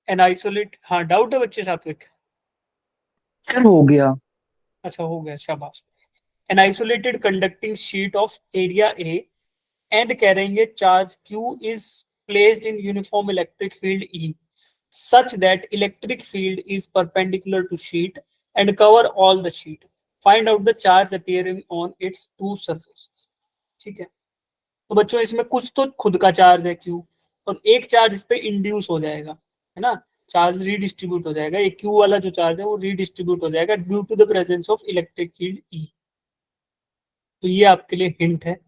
एन आइसोलेट, हाँ डाउट है बच्चे सात्विक? सर हो गया। अच्छा हो गया, शाबाश। An isolated conducting sheet of area A and carrying a charge q is placed in uniform electric field E such that electric field is perpendicular to sheet and cover all the sheet. Find out the charge appearing on its two surfaces. ठीक है, तो बच्चों इसमें कुछ तो खुद का charge है q और एक चार्ज इस पे इंड्यूस हो जाएगा, है ना, चार्ज रीडिस्ट्रीब्यूट हो जाएगा। एक q वाला जो चार्ज है वो रीडिस्ट्रीब्यूट हो जाएगा due to the presence of electric field E। तो ये आपके लिए हिंट है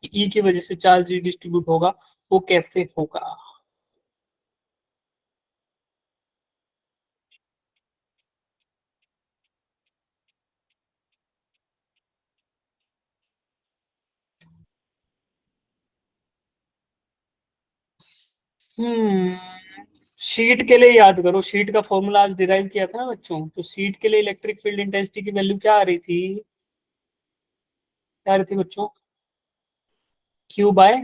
कि E की वजह से चार्ज रीडिस्ट्रीब्यूट होगा, वो कैसे होगा। शीट के लिए याद करो, शीट का फॉर्मूला आज डिराइव किया था ना बच्चों, तो शीट के लिए इलेक्ट्रिक फील्ड इंटेंसिटी की वैल्यू क्या आ रही थी, क्या आ रही थी बच्चों, Q बाय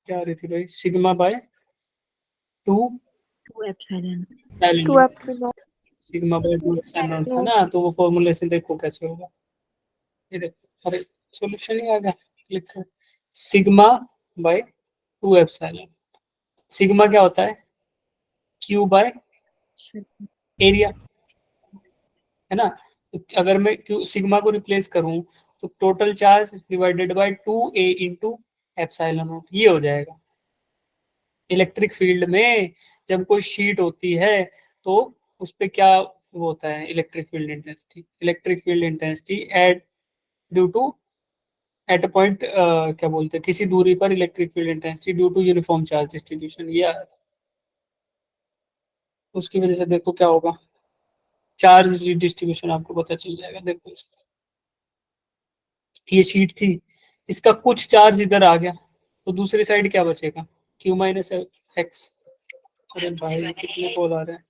क्या आ रही थी भाई, sigma by 2 epsilon. Two epsilon. Sigma by 2 epsilon था ना, तो वो फॉर्मूले से देखो कैसे होगा। ये देखो, अरे सॉल्यूशन ही आ गया, क्लिक कर, सिग्मा बाय 2 एप्सिलॉन। सिग्मा क्या होता है, Q बाय एरिया, है ना। तो अगर मैं Q सिग्मा को रिप्लेस करूं तो total charge divided by 2a into epsilon naught, ये हो जाएगा। इलेक्ट्रिक फील्ड में जब कोई शीट होती है तो उस पे क्या वो होता है, electric field intensity, electric field intensity at due to at a point, क्या बोलते हैं, किसी दूरी पर electric field intensity due to uniform charge distribution, ये आया था। उसकी वजह से देखो क्या होगा, चार्ज डिस्ट्रीब्यूशन आपको पता चल जाएगा। देखो ये शीट थी, इसका कुछ चार्ज इधर आ गया, तो दूसरी साइड क्या बचेगा, Q माइनस एक्स। अरे भाई कितने कॉल आ रहे हैं,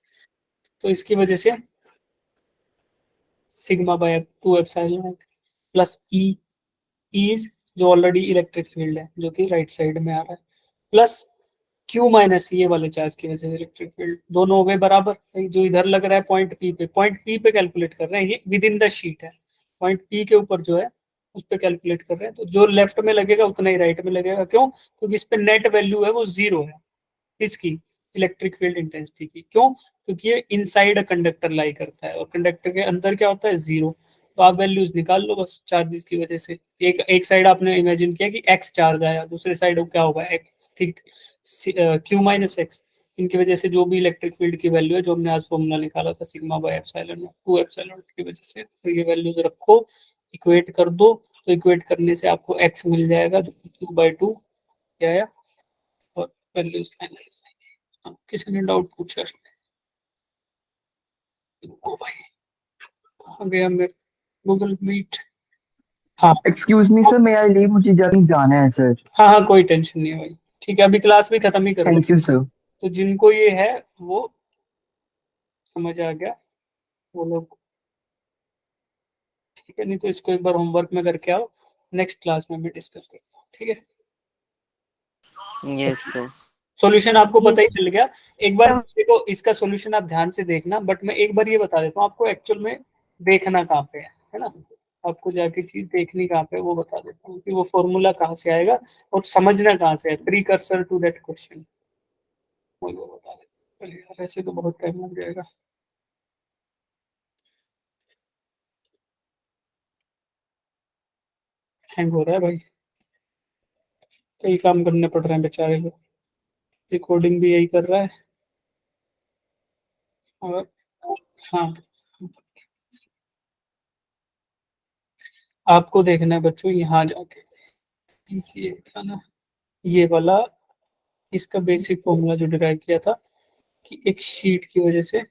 तो इसकी वजह से sigma by 2 epsilon plus E is जो ऑलरेडी इलेक्ट्रिक फील्ड है जो कि राइट साइड में आ रहा है, प्लस Q माइनस ये वाले चार्ज की वजह से इलेक्ट्रिक फील्ड, दोनों हो गए बराबर। जो इधर लग रहा है पॉइंट P पे, पॉइंट P पे कैलकुलेट कर रहे हैं, ये विद इन द शीट है, पॉइंट P के ऊपर जो है उस पे कैलकुलेट कर रहे हैं, तो जो लेफ्ट में लगेगा उतना ही राइट में लगेगा। क्यों, क्योंकि इस पे नेट वैल्यू है वो 0 है, किसकी, इलेक्ट्रिक फील्ड इंटेंसिटी की। क्यों, क्योंकि ये इनसाइड अ कंडक्टर लाई करता है और कंडक्टर के अंदर क्या होता है, 0। तो आप वैल्यूज निकाल लो बस चार्जेस की वजह से। एक साइड आपने इमेजिन किया कि x चार्ज आया, दूसरे साइड क्या होगा x thick Q minus x, इनकी वजह से जो भी इलेक्ट्रिक फील्ड की वैल्यू है, जो हमने आज फॉर्मूला निकाला था सिग्मा बाय एप्सिलॉन 2 एप्सिलॉन की वजह से, तो ये वैल्यूज रखो, इक्वेट कर दो, तो इक्वेट करने से आपको x मिल जाएगा जो Q/2 क्या है, और वैल्यूज फाइनल। किसी ने डाउट पूछा इसमें, भाई कहाँ गया मेरे गूगल मीट, हाँ एक्सक्यूज मी सर, मेरा लीव, मुझे जल्दी जाना है सर। हाँ हाँ कोई टेंशन नहीं है भाई, ठीक है, अभी क्लास भी खत्म ही कर दो। Thank you sir. तो जिनको ये है वो समझ आ गया वो लोग, ठीक है, नहीं तो इसको एक बार होमवर्क में करके आओ, नेक्स्ट क्लास में भी डिस्कस करते हैं, ठीक है। Yes, sir. सॉल्यूशन आपको पता ही चल गया। एक बार देखो इसका सॉल्यूशन आप ध्यान से देखना, बट मैं एक बार ये बता देता हूँ आपको एक्चुअल में देखना कहाँ पे है ना, आपको जाके चीज देखनी कहाँ पे है वो बता देता हूँ कि वो फॉर्मूला कहाँ से आएगा और समझना कहाँ से है, प्रीकर्सर टू दैट क्वेश्चन वो बता देता हूँ। चलिए यार, ऐसे तो बहुत टाइम लग जाएगा। हैंग हो रहा है भाई, कई काम करने पड़ रहे हैं बेचारे लोग, रिकॉर्डिंग भी यही कर रहा है, और हाँ आपको देखना है बच्चों यहाँ जाके, ये था ना ये वाला, इसका बेसिक फॉर्मूला जो डिराइव किया था कि एक शीट की वजह से,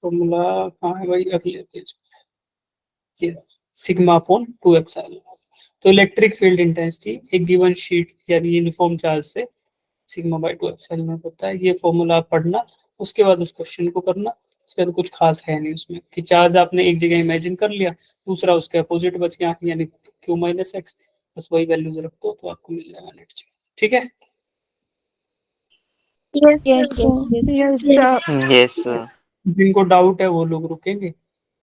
फॉर्मूला कहाँ है भाई, अगले पेज पे, सिग्मा अपॉन 2 एप्सिलॉन। तो इलेक्ट्रिक फील्ड इंटेंसिटी एक गिवन शीट यानी यूनिफॉर्म चार्ज से सिग्मा बाय 2 एप्सिलॉन होता है। ये फॉर्मूला आप पढ़ना, उसके बाद उस क्वेश्चन को करना, उसके बाद कुछ खास है नहीं उसमें कि चार्ज आपने एक जगह इमेजिन कर लिया, दूसरा उसके अपोजिट बच गया, यानी क्यू माइनस एक्स, बस वही वैल्यूज रख दो तो आपको मिल जाएगा नेट चार्ज। ठीक है। Yes, Yes, sir. yes, yes. Yes, Yes. Yes, sir. जिनको डाउट है वो लोग रुकेंगे,